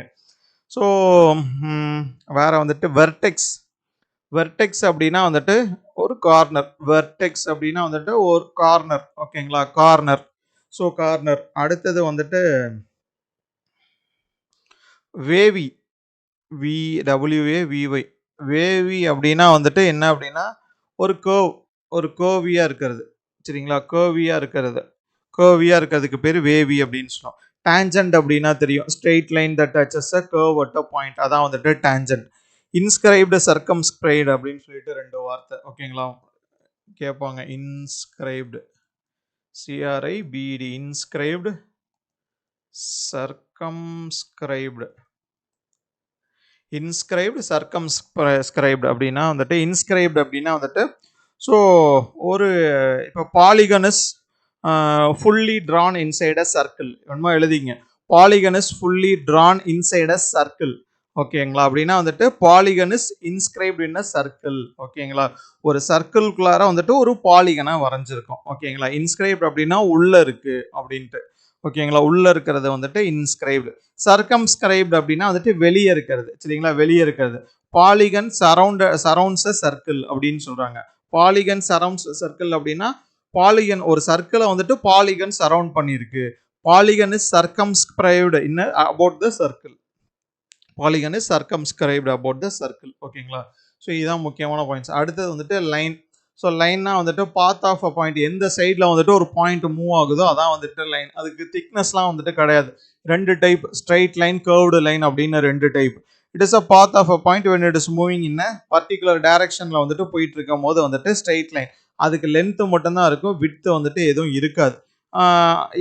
ஸோ வேற வந்துட்டு வெர்டெக்ஸ். வெர்டெக்ஸ் அப்படின்னா வந்துட்டு ஒரு கார்னர். வெர்டெக்ஸ் அப்படின்னா வந்துட்டு ஒரு கார்னர். ஓகேங்களா? கார்னர். So corner. அடுத்தது வந்துட்டு வேவி, VWAVY. வேவி அப்படின்னா வந்துட்டு என்ன அப்படின்னா ஒரு கர்வ், ஒரு கர்வியா இருக்கிறது. சரிங்களா? கர்வியா இருக்கிறது, கர்வியா இருக்கிறதுக்கு பேர் வேவி அப்படின்னு சொல்லுவோம். டான்ஜென்ட் அப்படின்னா தெரியும், straight line that touches a curve at a point, அதான் வந்துட்டு டான்ஜென்ட். இன்ஸ்கிரைப்டு, சர்க்கம்ஸ்கிரைப்டு அப்படின்னு சொல்லிட்டு ரெண்டு வார்த்தை. ஓகேங்களா? கேட்பாங்க. Inscribed, CRIBD, inscribed, circumscribed. Inscribed, circumscribed அப்படின்னா வந்துட்டு இன்ஸ்கிரைப்டு அப்படின்னா வந்துட்டு ஸோ ஒரு இப்போ polygon is fully drawn inside a circle. என்னமோ எழுதிங்க, polygon is fully drawn inside a circle. ஓகேங்களா? அப்படின்னா வந்துட்டு polygon is inscribed in a circle. ஓகேங்களா? ஒரு சர்க்கிள்குள்ளார வந்துட்டு ஒரு பாலிகனை வரைஞ்சிருக்கும். ஓகேங்களா? இன்ஸ்கிரைப்டு அப்படின்னா உள்ள இருக்கு அப்படின்ட்டு. ஓகேங்களா? உள்ள இருக்கிறது வந்துட்டு இன்ஸ்கிரைப்டு. சர்க்கம்ஸ்கிரைப்டு அப்படின்னா வந்துட்டு வெளியே இருக்கிறது. சரிங்களா? வெளியே இருக்கிறது. பாலிகன் சரவுண்ட்ஸ் அ சர்க்கிள் அப்படின்னு சொல்றாங்க. பாலிகன் சரவுண்ட்ஸ் சர்க்கிள் அப்படின்னா பாலிகன், ஒரு சர்க்கிளை வந்துட்டு பாலிகன் சரவுண்ட் பண்ணிருக்கு. Polygon is circumscribed in about the circle. Polygon is circumscribed about the circle. ஓகேங்களா? ஸோ இதுதான் முக்கியமான பாயிண்ட்ஸ். அடுத்தது வந்துட்டு லைன். ஸோ லைன்னா வந்துட்டு பாத் ஆஃப் அ பாயிண்ட், எந்த சைடில் வந்துட்டு ஒரு பாயிண்ட் மூவ் ஆகுதோ அதான் வந்துட்டு லைன். அதுக்கு திக்னஸ்லாம் வந்துட்டு கிடையாது. ரெண்டு type, straight line, curved line அப்படின்னு ரெண்டு type. It is a path of a point when it is moving in a particular directionல வந்துட்டு போயிட்டு இருக்கும் போது வந்துட்டு ஸ்ட்ரைட் லைன். அதுக்கு லென்த் மட்டும்தான் இருக்கும், விட்த் வந்துட்டு எதுவும் இருக்காது.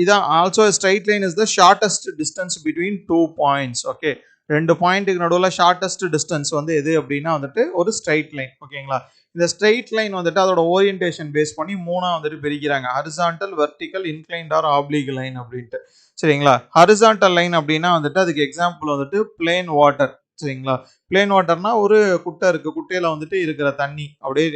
இதான் also straight line is the shortest distance between 2 points. Okay, ரெண்டு பாயிண்ட்டுக்கு நடுவில் ஷார்டஸ்ட் டிஸ்டன்ஸ் வந்து எது அப்படின்னா வந்துட்டு ஒரு ஸ்ட்ரைட் லைன். ஓகேங்களா? இந்த ஸ்ட்ரெயிட் லைன் வந்துட்டு அதோட ஓரியன்டேஷன் பேஸ் பண்ணி மூணா வந்துட்டு பிரிக்கிறாங்க, horizontal, vertical, inclined or oblique line அப்படின்ட்டு. சரிங்களா? ஹரிசாண்டல் லைன் அப்படின்னா வந்துட்டு அதுக்கு எக்ஸாம்பிள் வந்துட்டு பிளேன் வாட்டர். சரிங்களா? பிளேன் வாட்டர்னா ஒரு குட்டை இருக்கு, குட்டையில வந்துட்டு இருக்கிற தண்ணி அப்படியே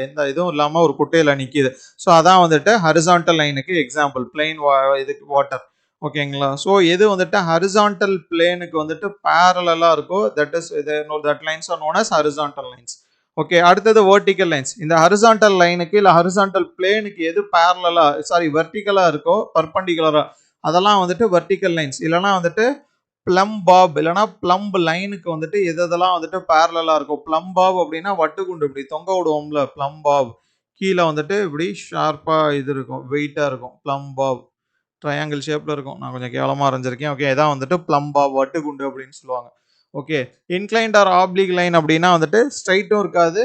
எந்த இதுவும் இல்லாம ஒரு குட்டையில நிக்குது. ஸோ அதான் வந்துட்டு ஹரிசாண்டல் லைனுக்கு எக்ஸாம்பிள், பிளேன் இதுக்கு வாட்டர். ஓகேங்களா? ஸோ எது வந்துட்டு ஹரிசாண்டல் பிளேனுக்கு வந்துட்டு பேரலா இருக்கோ that lines are known as horizontal lines. Okay, அடுத்தது வெர்டிக்கல் லைன்ஸ். இந்த ஹரிசாண்டல் லைனுக்கு இல்ல ஹரிசாண்டல் பிளேனுக்கு எது பேரலா, வெர்டிக்கலா இருக்கோ, பர்பண்டிகுலரா, அதெல்லாம் வந்துட்டு வெர்டிக்கல் லைன்ஸ். இல்லைன்னா வந்துட்டு பிளம் பாப், இல்லைன்னா பிளம்ப் லைனுக்கு வந்துட்டு எதெல்லாம் வந்துட்டு பேரலா இருக்கும். பிளம் பாப் அப்படின்னா வட்டுக்குண்டு இப்படி தொங்க விடுவோம்ல, பிளம் பாப். கீழே வந்துட்டு இப்படி ஷார்ப்பா இது இருக்கும், வெயிட்டா இருக்கும். பிளம் பாப் ட்ரையாங்கிள் ஷேப்ல இருக்கும். நான் கொஞ்சம் கேவலமா வரைஞ்சிருக்கேன். ஓகே, இதான் வந்துட்டு பிளம் பாப், வட்டுக்குண்டு அப்படின்னு சொல்லுவாங்க. Okay, inclined or oblique line அப்படின்னா வந்துட்டு ஸ்ட்ரைட்டும் இருக்காது,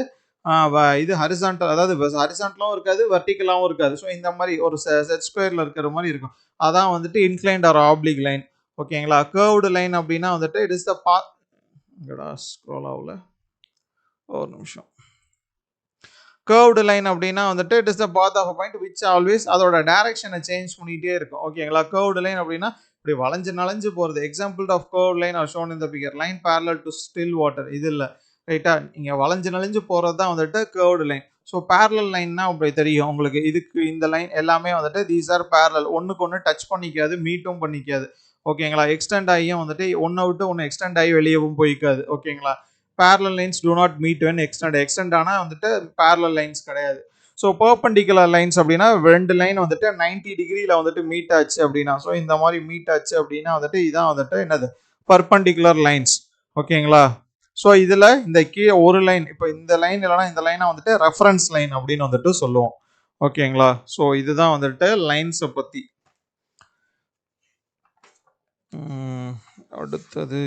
இது ஹரிசாண்டல், அதாவது ஹரிசாண்டலும் இருக்காது, வெர்டிக்கலாவும் இருக்காது. ஸோ இந்த மாதிரி ஒரு செட் ஸ்கொயர்ல இருக்கிற மாதிரி இருக்கும். அதான் வந்துட்டு இன்க்ளைன்ட் ஆர் ஆப்ளிக் லைன். ஓகேங்களா? கர்வ்டு லைன் அப்படின்னா வந்துட்டு it is the path. Scroll ஆகல, ஒரு நிமிஷம். கர்வ்டு லைன் அப்படின்னா வந்துட்டு it is the path of a point which always அதோட டைரக்ஷனை சேஞ்ச் பண்ணிட்டே இருக்கும். ஓகேங்களா? கர்வ்டு லைன் அப்படின்னா இப்படி வளைஞ்சு நலஞ்சு போகிறது. Example of curve line are shown in the figure. Line parallel to still water, இது இல்லை, ரைட்டா? இங்கே வளைஞ்சு நலஞ்சு போகிறது தான் வந்துட்டு கர்வ்டு லைன். ஸோ பேரலல் லைன்னா அப்படி தெரியும் உங்களுக்கு. இதுக்கு இந்த லைன் எல்லாமே வந்துட்டு தீஸ் ஆர் பேரலல், ஒன்றுக்கு ஒன்று டச் பண்ணிக்காது, மீட்டும் பண்ணிக்காது. ஓகேங்களா. எக்ஸ்டெண்ட் ஆகியும் வந்துட்டு ஒன்றை விட்டு ஒன்று எக்ஸ்டெண்ட் ஆகி வெளியவும் போய்க்காது. ஓகேங்களா. parallel lines do not meet when extend ஆனால் வந்துட்டு parallel lines கிடையாது. ஸோ பர்பண்டிகுலர் லைன்ஸ் அப்படின்னா ரெண்டு லைன் வந்துட்டு 90 டிகிரியில் வந்துட்டு மீட் ஆச்சு அப்படின்னா, ஸோ இந்த மாதிரி மீட் ஆச்சு அப்படின்னா வந்துட்டு இதான் வந்துட்டு என்னது பர்பண்டிகுலர் லைன்ஸ். ஓகேங்களா. ஸோ இதில் இந்த கீழே ஒரு லைன், இப்போ இந்த லைன் இல்லைனா இந்த லைனை வந்துட்டு ரெஃபரன்ஸ் லைன் அப்படின்னு வந்துட்டு சொல்லுவோம். ஓகேங்களா. ஸோ இதுதான் வந்துட்டு லைன்ஸை பற்றி. அடுத்தது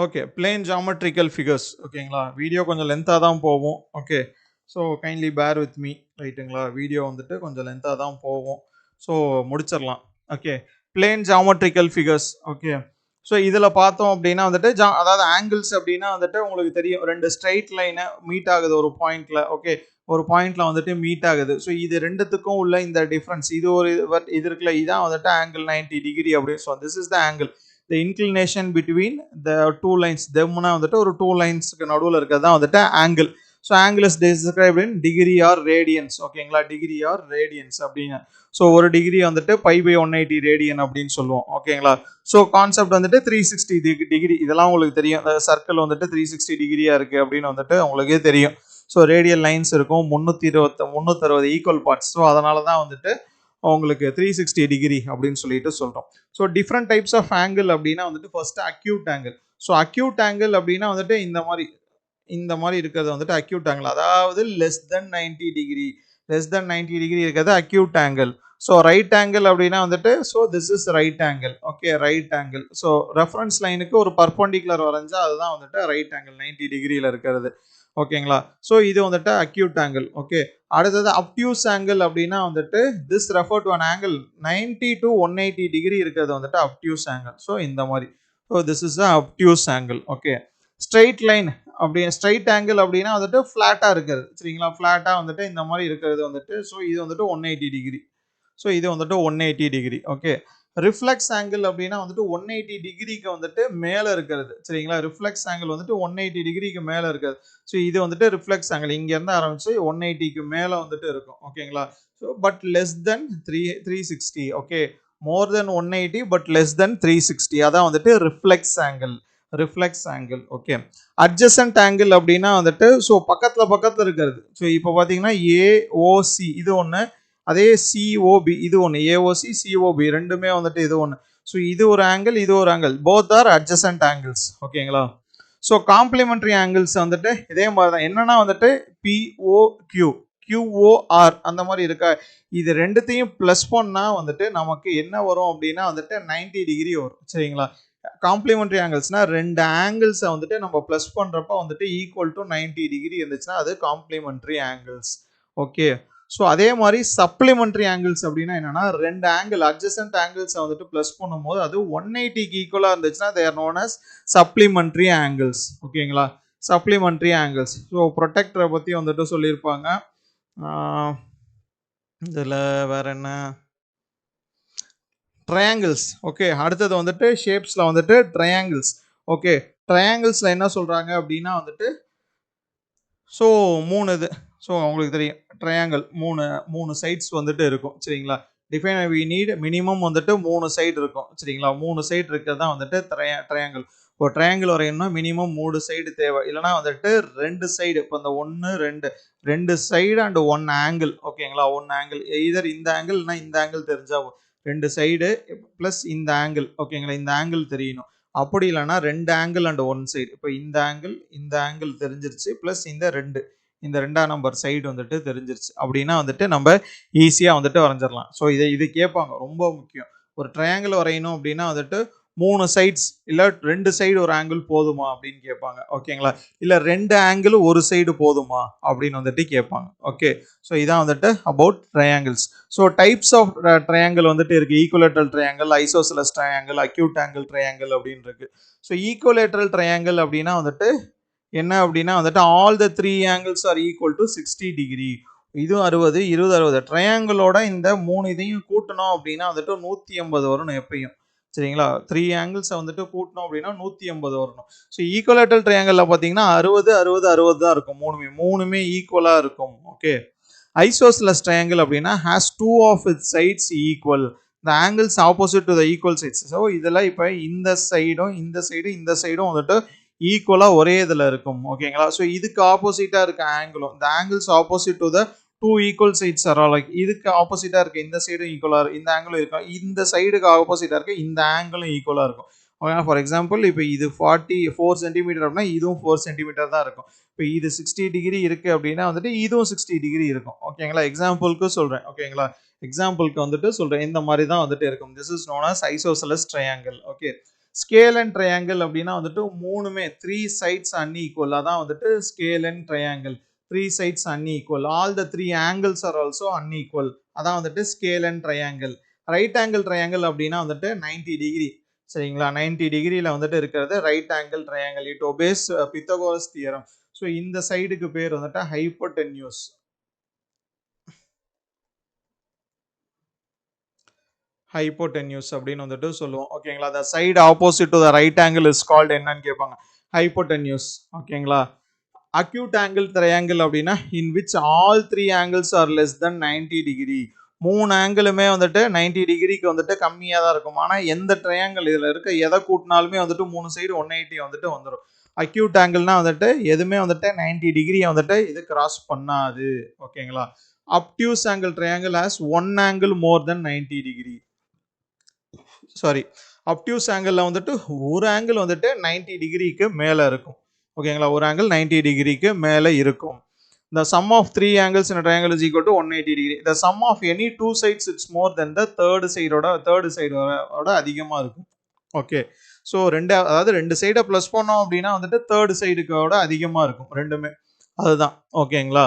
ஓகே, பிளேன் ஜாமெட்ரிக்கல் ஃபிகர்ஸ். ஓகேங்களா. வீடியோ கொஞ்சம் லென்த்தாக தான் போகும். Okay, so kindly bear with me. ரைட்டுங்களா. வீடியோ வந்துட்டு கொஞ்சம் லென்த்தாக தான் போகும். ஸோ முடிச்சிடலாம். Okay, plane geometrical figures. Okay, so இதில் பார்த்தோம் அப்படின்னா வந்துட்டு அதாவது ஆங்கிள்ஸ் அப்படின்னா வந்துட்டு உங்களுக்கு தெரியும், ரெண்டு ஸ்ட்ரைட் லைனை மீட் ஆகுது ஒரு பாயிண்ட்ல. ஓகே, ஒரு பாயிண்ட்ல வந்துட்டு மீட் ஆகுது. ஸோ இது ரெண்டுத்துக்கும் உள்ள இந்த டிஃப்ரென்ஸ், இது ஒரு இது இருக்குல்ல, இதான் வந்துட்டு ஆங்கிள் 90 டிகிரி அப்படின்னு. So this is the angle, the inclination between the two lines. தெம்னா வந்துட்டு ஒரு டூ லைன்ஸ்க்கு நடுவில் இருக்கிறது தான் வந்துட்டு angle. So angle is described in degree or radians. ஓகேங்களா. டிகிரி ஆர் ரேடியன்ஸ் அப்படின்னு. ஸோ ஒரு டிகிரி வந்துட்டு π/180 ரேடியன் அப்படின்னு சொல்லுவோம். ஓகேங்களா. ஸோ கான்செப்ட் வந்துட்டு 360 டிகிரி. இதெல்லாம் உங்களுக்கு தெரியும். சர்க்கிள் வந்துட்டு 360 டிகிரியா இருக்கு அப்படின்னு வந்துட்டு உங்களுக்கே தெரியும். ஸோ ரேடியல் லைன்ஸ் இருக்கும் 360 ஈக்குவல் பார்ட்ஸ். ஸோ அதனால தான் வந்துட்டு உங்களுக்கு 360 டிகிரி அப்படின்னு சொல்லிட்டு சொல்றோம். So different types of angle அப்படின்னா வந்துட்டு first acute angle. So acute angle அப்படின்னா வந்துட்டு இந்த மாதிரி இருக்கிறது வந்துட்டு அக்யூட் ஆங்கிள், அதாவது less than 90 degree. less than 90 degree இருக்கிறது acute angle. So right angle அப்படின்னா வந்துட்டு so this is right angle. Okay, right angle. So reference லைனுக்கு ஒரு பர்பண்டிகுலர் வரைஞ்சா அதுதான் வந்துட்டு ரைட் ஆங்கிள் 90 டிகிரியில் இருக்கிறது. ஓகேங்களா. ஸோ இது வந்துட்டு அக்யூட் ஆங்கிள். ஓகே, அடுத்தது அப்டியூஸ் ஆங்கிள் அப்படின்னா வந்துட்டு this refer to an angle 90 to 180 degree இருக்கிறது வந்துட்டு அப்டியூஸ் ஆங்கிள். ஸோ இந்த மாதிரி. So this is a obtuse angle. Okay, straight line அப்படி ஸ்ட்ரைட் ஆங்கிள் அப்படின்னா வந்துட்டு ஃப்ளாட்டாக இருக்கிறது. சரிங்களா. ஃப்ளாட்டாக வந்துட்டு இந்த மாதிரி இருக்கிறது வந்துட்டு ஸோ இது வந்துட்டு 180 டிகிரி. ஸோ இது வந்துட்டு 180 டிகிரி. ஓகே, ரிஃப்ளெக்ஸ் ஆங்கிள் அப்படின்னா வந்துட்டு 180 டிகிரிக்கு வந்துட்டு மேலே இருக்கிறது. சரிங்களா. ரிஃப்ளெக்ஸ் ஆங்கிள் வந்துட்டு 180 டிகிரிக்கு மேலே இருக்கிறது. ஸோ இது வந்துட்டு ரிஃப்ளெக்ஸ் ஆங்கிள் இங்கேருந்து ஆரம்பிச்சு 180க்கு மேலே வந்துட்டு இருக்கும். ஓகேங்களா. So but less than 360. Okay, more then 180 but less than 360, அதான் வந்துட்டு reflex angle. Reflex angle. Okay, adjacent angle அப்படின்னா வந்துட்டு ஸோ பக்கத்தில் இருக்கிறது. ஸோ இப்போ பார்த்தீங்கன்னா ஏஓசி இது ஒன்று, அதே சிஓபி இது ஒன்று. ஏஓசி சிஓபி ரெண்டுமே வந்துட்டு இது ஒன்று. ஸோ இது ஒரு ஆங்கிள், இது ஒரு angle. Both are adjacent angles. ஓகேங்களா. ஸோ காம்ப்ளிமெண்ட்ரி ஆங்கிள்ஸ் வந்துட்டு இதே மாதிரி தான். என்னன்னா வந்துட்டு பிஓக்யூ கியூஓஆர் அந்த மாதிரி இருக்கா, இது ரெண்டுத்தையும் ப்ளஸ் பண்ணால் வந்துட்டு நமக்கு என்ன வரும் அப்படின்னா வந்துட்டு 90 டிகிரி வரும். சரிங்களா. காம்ப்ளிமெண்ட்ரி ஆங்கிள்ஸ்னா ரெண்டு ஆங்கிள்ஸை வந்துட்டு நம்ம ப்ளஸ் பண்ணுறப்ப வந்துட்டு ஈக்குவல் டு 90 டிகிரி இருந்துச்சுன்னா அது காம்ப்ளிமெண்ட்ரி ஆங்கிள்ஸ். ஓகே, ஸோ அதே மாதிரி சப்ளிமெண்ட்ரி ஆங்கிள்ஸ் அப்படின்னா என்னன்னா ரெண்டு ஆங்கிள் அட்ஜசன்ட் ஆங்கிள்ஸை வந்துட்டு ப்ளஸ் பண்ணும்போது அது 180க்கு ஈக்குவலாக இருந்துச்சுன்னா they are known as supplementary angles. ஓகேங்களா. Supplementary angles. ஸோ ப்ரொடெக்டரை பற்றி வந்துட்டு சொல்லியிருப்பாங்க. இதில் வேற என்ன, ட்ரையாங்கிள்ஸ். ஓகே, அடுத்தது வந்துட்டு ஷேப்ஸில் வந்துட்டு ட்ரையாங்கிள்ஸ். ஓகே, ட்ரையாங்கிள்ஸில் என்ன சொல்கிறாங்க அப்படின்னா வந்துட்டு ஸோ 3 இது. ஸோ உங்களுக்கு தெரியும் ட்ரையாங்கிள் மூணு சைட்ஸ் வந்துட்டு இருக்கும். சரிங்களா. டிஃபைன் வி நீட் மினிமம் வந்துட்டு 3 சைடு இருக்கும். சரிங்களா. 3 சைடு இருக்கிறது தான் வந்துட்டு ட்ரையாங்கிள். இப்போ ட்ரையாங்கிள் வரையணும்னா மினிமம் 3 சைடு தேவை. இல்லைனா வந்துட்டு 2 சைடு, இப்போ இந்த 1 2 சைடு அண்ட் 1 ஆங்கிள். ஓகேங்களா. 1 ஆங்கிள் இதர் இந்த ஆங்கிள் இல்லைனா இந்த ஆங்கிள் தெரிஞ்சா 2 சைடு ப்ளஸ் இந்த ஆங்கிள். ஓகேங்களா. இந்த ஆங்கிள் தெரியணும். அப்படி இல்லைனா 2 ஆங்கிள் அண்ட் 1 சைடு. இப்போ இந்த ஆங்கிள் தெரிஞ்சிருச்சு ப்ளஸ் இந்த 2ஆம் நம்பர் சைடு வந்துட்டு தெரிஞ்சிருச்சு அப்படின்னா வந்துட்டு நம்ம ஈஸியாக வந்துட்டு வரைஞ்சிடலாம். ஸோ இது கேட்பாங்க, ரொம்ப முக்கியம். ஒரு ட்ரையாங்கிள் வரையணும் அப்படின்னா வந்துட்டு 3 சைட்ஸ் இல்லை 2 சைடு ஒரு ஆங்கிள் போதுமா அப்படின்னு கேட்பாங்க. ஓகேங்களா. இல்லை 2 ஆங்கிள் ஒரு சைடு போதுமா அப்படின்னு வந்துட்டு கேட்பாங்க. ஓகே, ஸோ இதான் வந்துட்டு about triangles. So types of triangle வந்துட்டு இருக்குது. Equilateral triangle, isosceles triangle, acute angle triangle அப்படின்னு இருக்கு. ஸோ ஈக்குவலேட்ரல் ட்ரையாங்கிள் அப்படின்னா வந்துட்டு என்ன அப்படின்னா வந்துட்டு all the 3 angles are equal to 60 degree. இது 60 20 60 ட்ரையாங்கிளோட இந்த 3 இதையும் கூட்டணும் அப்படின்னா வந்துட்டு 180 வரணும் எப்பயும். சரிங்களா. 3 ஆங்கிள்ஸை வந்துட்டு கூட்டணும் அப்படின்னா 180 வரணும். ஸோ ஈக்குவலேட்ரல் ட்ரையாங்கிளில் பார்த்தீங்கன்னா 60 60 60 தான் இருக்கும். மூணுமே ஈக்குவலாக இருக்கும். ஓகே, Isosceles triangle அப்படின்னா has two of its sides equal. The angles opposite to the equal sides. So இதெல்லாம் இப்போ இந்த சைடும் வந்துட்டு ஈக்குவலாக ஒரே இதில் இருக்கும். ஓகேங்களா? ஸோ இதுக்கு ஆப்போசிட்டாக இருக்க ஆங்கிளும் the angles opposite to the two equal sides are like இதுக்கு ஆப்போசிட்டாக இருக்க இந்த சைடும் ஈக்குவலாக இந்த ஆங்கிளும் இருக்கும். இந்த சைடுக்கு ஆப்போசிட்டாக இருக்க இந்த ஆங்கிளும் ஈக்குவலாக இருக்கும். ஓகேங்களா? ஃபார் எக்ஸாம்பிள் இப்போ இது 44 சென்டிமீட்டர் அப்படின்னா இதுவும் 4 சென்டிமீட்டர் தான் இருக்கும். இப்போ இது 60 டிகிரி இருக்கு அப்படின்னா வந்துட்டு இதுவும் 60 டிகிரி இருக்கும். ஓகேங்களா? எக்ஸாம்பிளுக்கு சொல்றேன். ஓகேங்களா? எக்ஸாம்பிளுக்கு வந்துட்டு சொல்றேன். இந்த மாதிரி தான் வந்துட்டு இருக்கும். This is known as isosceles triangle. Okay. Scale and triangle அப்படின்னா வந்துட்டு மூணுமே 3 sides unequal. அதான் வந்துட்டு scale and triangle. 3 sides unequal. All the 3 angles are also unequal. அதான் வந்துட்டு scale and triangle. Right angle triangle அப்படின்னா வந்துட்டு 90 டிகிரி. சரிங்களா? 90 டிகிரியில் வந்துட்டு இருக்கிறது right angle triangle. It obeys Pythagoras theorem. So இந்த சைடுக்கு பேர் வந்துட்டு ஹைப்போடென்யூஸ். ஹைப்போடென்யூஸ் அப்படின்னு வந்துட்டு சொல்லுவோம். ஓகேங்களா? The side opposite to the right angle is called என்னன்னு கேட்பாங்க. ஹைப்போடென்யூஸ். ஓகேங்களா? அக்யூட் ஆங்கிள் ட்ரையாங்கிள் அப்படின்னா in which all 3 angles are less than 90 degree. 3 ஆங்கிளுமே வந்துட்டு 90 டிகிரிக்கு வந்துட்டு கம்மியாக தான் இருக்கும். ஆனால் எந்த ட்ரையாங்கிள் இதில் இருக்க எதை கூட்டினாலுமே வந்துட்டு 3 சைடு 180 வந்துட்டு வந்துடும். அக்யூட் ஆங்கிள்னா வந்துட்டு எதுவுமே வந்துட்டு 90 டிகிரியை வந்துட்டு இது கிராஸ் பண்ணாது. ஓகேங்களா? Obtuse angle triangle has 1 angle more then 90 degree. Sorry, obtuse ஆங்கிளில் வந்துட்டு ஒரு ஆங்கிள் வந்துட்டு 90 டிகிரிக்கு மேலே இருக்கும். ஓகேங்களா? ஒரு ஆங்கிள் 90 டிகிரிக்கு மேலே இருக்கும். The sum of 3 angles in a triangle is equal to 180 degree. The sum of any two sides it's more than the third side ஓட அதிகமாக இருக்கும். ஓகே. ஸோ ரெண்டு சைடை ப்ளஸ் பண்ணோம் அப்படின்னா வந்துட்டு தேர்ட் சைடுக்கோட அதிகமாக இருக்கும் ரெண்டுமே. அதுதான். ஓகேங்களா?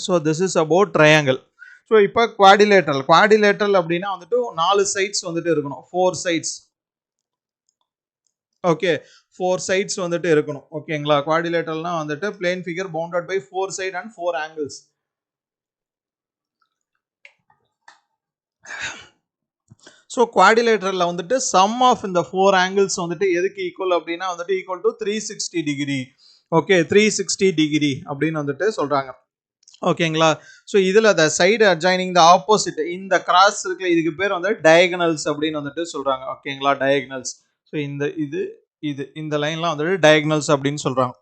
So this is about triangle. So இப்போ குவாடிலேட்டரல் அப்படின்னா வந்துட்டு 4 சைட்ஸ் வந்துட்டு இருக்கணும். 4 சைட்ஸ். ஓகே. 4 sides வந்துட்டு இருக்கணும். ஓகேங்களா? குவாடிலேட்டரல்னா வந்துட்டு plane figure bounded by 4 side and 4 angles. So குவாடிலேட்டரல்ல வந்துட்டு சம் ஆஃப் இந்த 4 angles வந்துட்டு எதுக்கு ஈக்குவல் அப்படின்னா வந்துட்டு equal to 360 degree. Okay. 360 degree அப்படின்னு வந்துட்டு சொல்றாங்க. ஓகேங்களா? ஸோ இதில் த சைடு அட்ஜாயினிங் த ஆப்போசிட் இந்த கிராஸ் இருக்கு இதுக்கு பேர் வந்து டயகனல்ஸ் அப்படின்னு வந்துட்டு சொல்றாங்க. ஓகேங்களா? டயகனல்ஸ். ஸோ இந்த லைன்லாம் வந்துட்டு டயகனல்ஸ் அப்படின்னு சொல்றாங்க.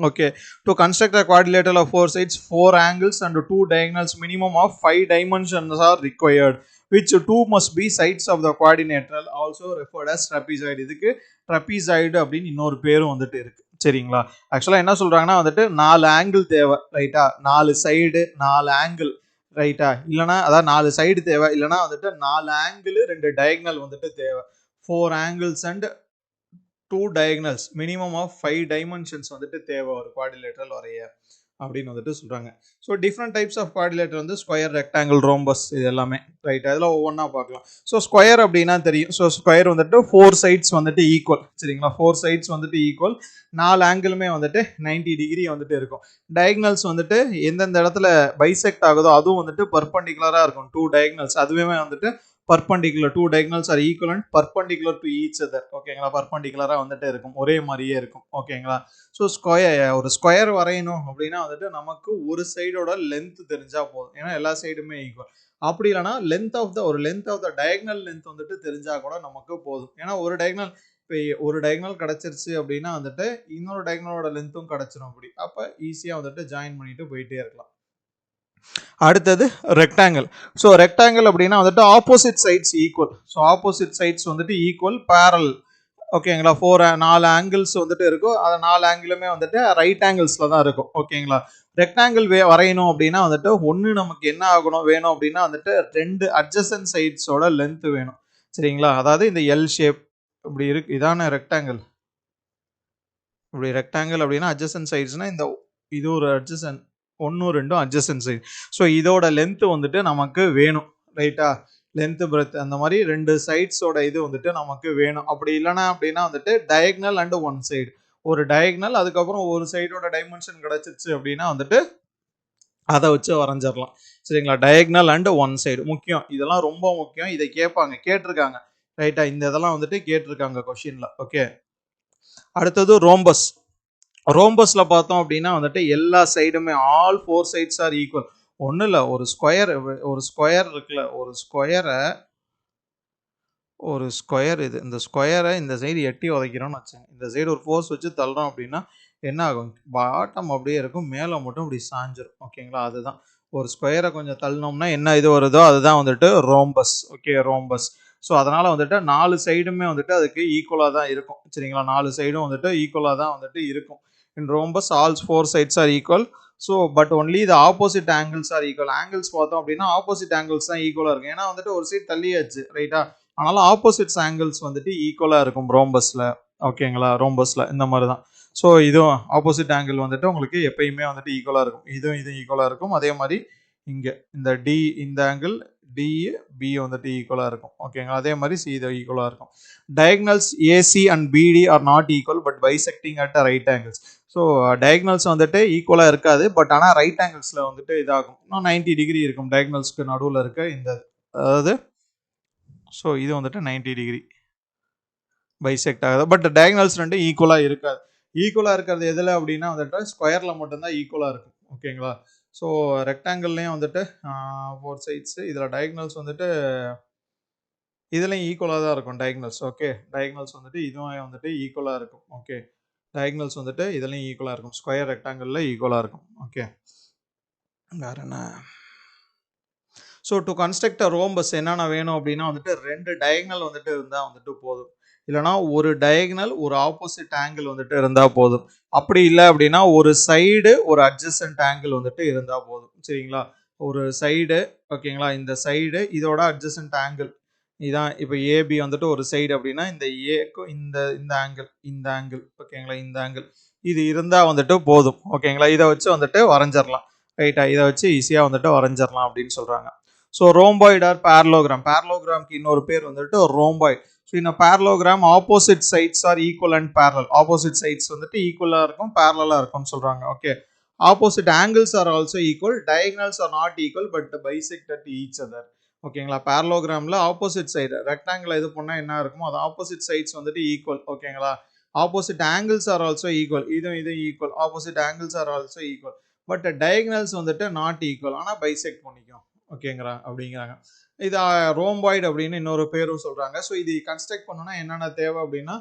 Okay. To construct a quadrilateral of 4 sides, 4 angles and 2 diagonals, minimum of 5 dimensions are required, which 2 must be sides of the quadrilateral, also referred as trapezoid. இதுக்கு trapezoid அப்படின்னு இன்னொரு பேரும் வந்துட்டு இருக்கு. சரிங்களா? ஆக்சுவலாக என்ன சொல்றாங்கன்னா வந்துட்டு 4 ஆங்கிள் தேவை. ரைட்டா? 4 சைடு 4 ஆங்கிள். ரைட்டா? இல்லைனா அதாவது 4 சைடு தேவை. இல்லைனா வந்துட்டு 4 ஆங்கிள் 2 டயகனல் வந்துட்டு தேவை. 4 angles and 2 diagonals, minimum of 5 dimensions வந்துட்டு தேவை ஒரு குவாடிலேட்டரல் வரைய அப்படின்னு வந்துட்டு சொல்றாங்க. So different types of quadrilateral வந்து ஸ்கொயர், ரெக்டாங்கிள், ரோம்பஸ் இது எல்லாமே. ரைட்? அதில் ஒவ்வொன்றா பார்க்கலாம். ஸோ ஸ்கொயர் அப்படின்னா தெரியும். ஸோ ஸ்கொயர் வந்துட்டு 4 சைட்ஸ் வந்துட்டு ஈக்குவல். சரிங்களா? 4 சைட்ஸ் வந்துட்டு ஈக்குவல். 4 ஆங்கிளுமே வந்துட்டு 90 டிகிரி வந்துட்டு இருக்கும். டயகனல்ஸ் வந்துட்டு எந்தெந்த இடத்துல பைசெக்ட் ஆகுதோ அதுவும் வந்துட்டு பர்பண்டிகுலராக இருக்கும். 2 diagonals அதுவே வந்துட்டு perpendicular. 2 diagonals are equivalent perpendicular to each other. ஓகேங்களா? பர்பண்டிகுலரா வந்துட்டு இருக்கும். ஒரே மாதிரியே இருக்கும். ஓகேங்களா? ஸோ ஒரு ஸ்கொயர் வரையணும் அப்படின்னா வந்துட்டு நமக்கு ஒரு சைடோட லென்த் தெரிஞ்சா போதும். ஏன்னா எல்லா சைடுமே ஈக்குவல். அப்படி இல்லைன்னா length of the diagonal length வந்துட்டு தெரிஞ்சா கூட நமக்கு போதும். ஏன்னா ஒரு டயகனல் கிடைச்சிருச்சு அப்படின்னா வந்துட்டு இன்னொரு டயகனலோட லென்த்தும் கிடைச்சிரும். அப்படி அப்போ ஈஸியாக வந்துட்டு ஜாயின் பண்ணிட்டு போயிட்டே இருக்கலாம். அடுத்தது ரெக்டாங்கிள். ஸோ ரெக்டாங்கிள் அப்படின்னா வந்துட்டு opposite sides equal. So opposite sides வந்துட்டு ஈக்குவல் பேரல். ஓகேங்களா? 4 ஆங்கிள்ஸ் வந்துட்டு இருக்கும். அது 4 ஆங்கிளுமே வந்துட்டு ரைட் ஆங்கிள்ஸில் தான் இருக்கும். ஓகேங்களா? ரெக்டாங்கிள் வரையணும் அப்படின்னா வந்துட்டு ஒன்று நமக்கு என்ன வேணும் அப்படின்னா வந்துட்டு 2 அட்ஜசன்ட் சைட்ஸோட லென்த் வேணும். சரிங்களா? அதாவது இந்த எல் ஷேப் இப்படி இருக்கு. இதான ரெக்டாங்கிள். இப்படி ரெக்டாங்கிள் அப்படின்னா அட்ஜசன்ட் சைட்ஸ்னா இது ஒரு அட்ஜசன்ட் 1 2 அட்ஜசன்ட் சைடு. ஸோ இதோட லென்த் வந்துட்டு நமக்கு வேணும். ரைட்டா? லென்த் பிரெத் அந்த மாதிரி 2 சைட்ஸோட இது வந்துட்டு நமக்கு வேணும். அப்படி இல்லைனா அப்படின்னா வந்துட்டு டயகனல் அண்ட் 1 சைடு. ஒரு டயகனல் அதுக்கப்புறம் ஒரு சைடோட டைமென்ஷன் கிடைச்சிருச்சு அப்படின்னா வந்துட்டு அதை வச்சு வரைஞ்சிடலாம். சரிங்களா? டயகனல் அண்ட் 1 சைடு முக்கியம். இதெல்லாம் ரொம்ப முக்கியம். இதை கேட்டிருக்காங்க. ரைட்டா? இந்த இதெல்லாம் வந்துட்டு கேட்டிருக்காங்க கொஸ்டின்ல. ஓகே. அடுத்தது ரோம்பஸ். ரோம்பஸ்ல பார்த்தோம் அப்படின்னா வந்துட்டு எல்லா சைடுமே ஆல் 4 சைட்ஸ் ஆர் ஈக்குவல். ஒன்றும் இல்லை, ஒரு ஸ்கொயர் இருக்குல்ல, ஒரு ஸ்கொயர் இது. இந்த ஸ்கொயரை இந்த சைடு எட்டி உதைக்கிறோம்னு வச்சுங்க. இந்த சைடு ஒரு ஃபோர்ஸ் வச்சு தள்ளுறோம் அப்படின்னா என்ன ஆகும்? பாட்டம் அப்படியே இருக்கும், மேலே மட்டும் இப்படி சாஞ்சிரும். ஓகேங்களா? அதுதான் ஒரு ஸ்கொயரை கொஞ்சம் தள்ளினோம்னா என்ன இது வருதோ அதுதான் வந்துட்டு ரோம்பஸ். Okay, rhombus. ஸோ அதனால் வந்துட்டு 4 சைடுமே வந்துட்டு அதுக்கு ஈக்குவலாக தான் இருக்கும். சரிங்களா? 4 சைடும் வந்துட்டு ஈக்குவலாக தான் வந்துட்டு இருக்கும். In rhombus all 4 sides are equal. So but only the opposite angles are equal. Angles பார்த்தோம் அப்படின்னா ஆப்போசிட் ஆங்கிள்ஸ் தான் ஈக்குவலாக இருக்கும். ஏன்னா வந்துட்டு ஒரு சைடு தள்ளியாச்சு, ரைட்டா? அதனால ஆப்போசிட்ஸ் ஆங்கிள்ஸ் வந்துட்டு ஈக்குவலாக இருக்கும் ரோம்பஸில். ஓகேங்களா? ரோம்பஸில் இந்த மாதிரி தான். ஸோ இதுவும் ஆப்போசிட் ஆங்கிள் வந்துட்டு உங்களுக்கு எப்பயுமே வந்துட்டு ஈக்குவலாக இருக்கும். இதுவும் ஈக்குவலாக இருக்கும். அதே மாதிரி இங்கே இந்த டி, இந்த ஆங்கிள் டி பி வந்துட்டு ஈக்குவலாக இருக்கும். ஓகேங்களா? அதே மாதிரி சி இது ஈக்குவலாக இருக்கும். Diagonals AC and BD are not equal but bisecting at right angles. So diagonals வந்துட்டு ஈக்குவலாக இருக்காது, பட் ஆனால் ரைட் ஆங்கிள்ஸில் வந்துட்டு இதாகும். 90 டிகிரி இருக்கும் டயக்னல்ஸ்க்கு நடுவில் இருக்க இந்த, அதாவது ஸோ இது வந்துட்டு 90 டிகிரி பைசெக்ட் ஆகுது. பட் டயக்னல்ஸ் ரெண்டும் ஈக்குவலாக இருக்காது. ஈக்குவலாக இருக்கிறது எதில் அப்படின்னா வந்துட்டு ஸ்கொயரில் மட்டும்தான் ஈக்குவலாக இருக்கும். ஓகேங்களா? ஸோ ரெக்டாங்கிள்லேயும் வந்துட்டு 4 சைட்ஸு, இதில் டயக்னல்ஸ் வந்துட்டு இதுலேயும் ஈக்குவலாக தான் இருக்கும் டயக்னல்ஸ். ஓகே, டயக்னல்ஸ் வந்துட்டு இதுவும் வந்துட்டு ஈக்குவலாக இருக்கும். ஓகே, டயக்னல்ஸ் வந்துட்டு இதுலேயும் ஈக்குவலாக இருக்கும். ஸ்கொயர் ரெக்டாங்கிளில் ஈக்குவலாக இருக்கும். ஓகே, வேற என்ன? So to construct a rhombus என்னென்ன வேணும் அப்படின்னா வந்துட்டு 2 டயக்னல் வந்துட்டு இருந்தால் வந்துட்டு போதும். இல்லைனா ஒரு டயக்னல் ஒரு ஆப்போசிட் ஆங்கிள் வந்துட்டு இருந்தால் போதும். அப்படி இல்லை அப்படின்னா ஒரு சைடு ஒரு அட்ஜசன்ட் ஆங்கிள் வந்துட்டு இருந்தால் போதும். சரிங்களா? ஒரு சைடு, ஓகேங்களா, இந்த சைடு இதோட அட்ஜசன்ட் ஆங்கிள் இதான். இப்போ ஏபி வந்துட்டு ஒரு சைடு அப்படின்னா இந்த ஏக்கும் இந்த ஆங்கிள் ஓகேங்களா, இந்த ஆங்கிள் இது இருந்தால் வந்துட்டு போதும். ஓகேங்களா? இதை வச்சு வந்துட்டு வரைஞ்சிடலாம். ரைட்டா? இதை வச்சு ஈஸியாக வந்துட்டு வரைஞ்சிடலாம் அப்படின்னு சொல்கிறாங்க. So rhomboid or parallelogram. பேரலோகிராம்க்கு இன்னொரு பேர் வந்துட்டு ரோம்பாய்டு. ஸோ இந்த parallelogram opposite sides are equal and parallel. Opposite sides வந்துட்டு ஈக்குவலாக இருக்கும், பேரலாக இருக்கும்னு சொல்கிறாங்க. Okay, opposite angles are also equal. Diagonals are not equal but bisect at each other. ஓகேங்களா? பேரலோகிராமில் ஆப்போசிட் சைடு ரெக்டாங்கிள் இது பண்ணால் என்ன இருக்குமோ அது ஆப்போசிட் சைட்ஸ் வந்துட்டு ஈக்குவல். ஓகேங்களா? Opposite angles are also equal. இது equal. Opposite angles are also equal but diagonals வந்துட்டு நாட் ஈக்குவல், ஆனால் பைசெக்ட் பண்ணிக்கும். ஓகேங்களா? அப்படிங்கிறாங்க. இது ரோம்பாய்டு அப்படின்னு இன்னொரு பேரும் சொல்கிறாங்க. ஸோ இது கன்ஸ்ட்ரக்ட் பண்ணணும்னா என்னென்ன தேவை அப்படின்னா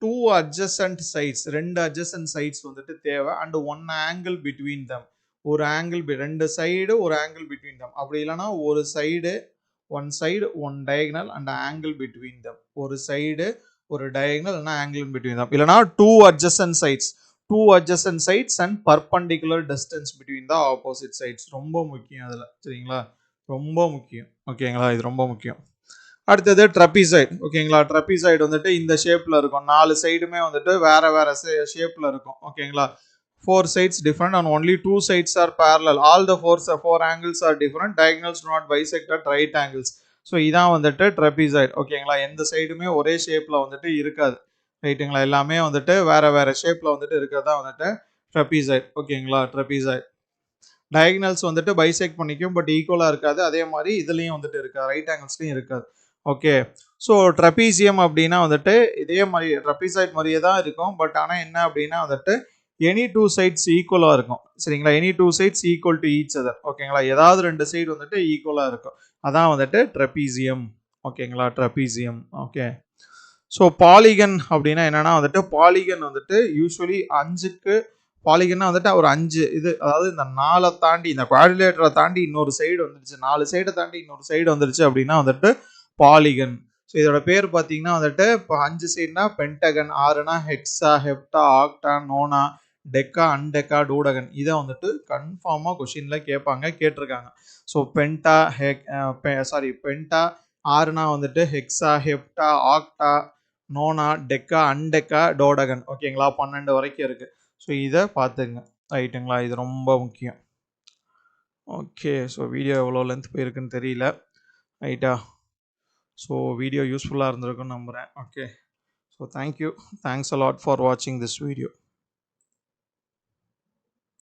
2 adjacent sides, 2 adjacent sides வந்துட்டு தேவை அண்ட் 1 angle between them. ஒரு ஆங்கிள், 2 சைடு ஒரு ஆங்கிள் பிட்வீன் தம். அப்படி இல்லைனா ஒரு side one diagonal and angle between தம். ஒரு சைடு ஒரு டயக்னல் இல்லைனா ஆங்கிள் பிட்வீன் தம். இல்லைனா 2 adjacent sides and perpendicular distance between the opposite sides. ரொம்ப முக்கியம் அதில். சரிங்களா? ரொம்ப முக்கியம். ஓகேங்களா? இது ரொம்ப முக்கியம். அடுத்தது ட்ரபிசைட். ஓகேங்களா? ட்ரபிசைட் வந்துட்டு இந்த ஷேப்பில் இருக்கும். 4 சைடுமே வந்துட்டு வேற வேற ஷேப்பில் இருக்கும். ஓகேங்களா? 4 sides different and only 2 sides are parallel. All the 4 angles are different. Diagonals do not bisect at right angles. So இதான் வந்துட்டு ட்ரபிசைட். ஓகேங்களா? எந்த சைடுமே ஒரே ஷேப்பில் வந்துட்டு இருக்காது. ரைட்டுங்களா? எல்லாமே வந்துட்டு வேற வேற ஷேப்பில் வந்துட்டு இருக்கிறதா வந்துட்டு ட்ரபிசைட். ஓகேங்களா? ட்ரபிசைட் டயக்னல்ஸ் வந்துட்டு பைசெக்ட் பண்ணிக்கும், பட் ஈக்குவலாக இருக்காது. அதே மாதிரி இதுலேயும் வந்துட்டு இருக்காது, ரைட் ஆங்கிள்ஸ்லையும் இருக்காது. ஓகே, ஸோ ட்ரபீசியம் அப்படின்னா வந்துட்டு இதே மாதிரி ட்ரபிசைட் மாதிரியே தான் இருக்கும். பட் ஆனால் என்ன அப்படின்னா வந்துட்டு எனி 2 சைட்ஸ் ஈக்குவலாக இருக்கும். சரிங்களா? Any 2 sides equal to each other. ஓகேங்களா? ஏதாவது 2 சைடு வந்துட்டு ஈக்குவலாக இருக்கும். அதான் வந்துட்டு ட்ரபீசியம். ஓகேங்களா? ட்ரபீசியம். ஓகே, ஸோ பாலிகன் அப்படின்னா என்னன்னா வந்துட்டு பாலிகன் வந்துட்டு யூஸ்வலி 5க்கு பாலிகன்னா வந்துட்டு ஒரு 5 இது, அதாவது இந்த 4 தாண்டி இந்த குவாடிலேட்டரை தாண்டி இன்னொரு சைடு வந்துருச்சு, 4 சைடை தாண்டி இன்னொரு சைடு வந்துருச்சு அப்படின்னா வந்துட்டு பாலிகன். ஸோ இதோட பேர் பார்த்தீங்கன்னா வந்துட்டு இப்போ 5 சைடுனா பென்டகன், 6னா ஹெக்ஸா, ஹெப்டா, ஆக்டா, நோனா, டெக்கா, அன்டெக்கா, டூடகன். இதை வந்துட்டு கன்ஃபார்மாக கொஷினில் கேட்டிருக்காங்க. ஸோ பென்டா, பென்டா, 6னா வந்துட்டு ஹெக்ஸா, ஹெப்டா, ஆக்டா, நோனா, டெக்கா, அன்டெக்கா, டோடகன். ஓகேங்களா? 12 வரைக்கும் இருக்குது. ஸோ இதை பார்த்துங்க. ரைட்டுங்களா? இது ரொம்ப முக்கியம். ஓகே, ஸோ வீடியோ எவ்வளோ லென்த் போயிருக்குன்னு தெரியல. ரைட்டா? ஸோ வீடியோ யூஸ்ஃபுல்லாக இருந்திருக்குன்னு நம்புகிறேன். Okay, so thank you. Thanks a lot for வாட்சிங் திஸ் வீடியோ.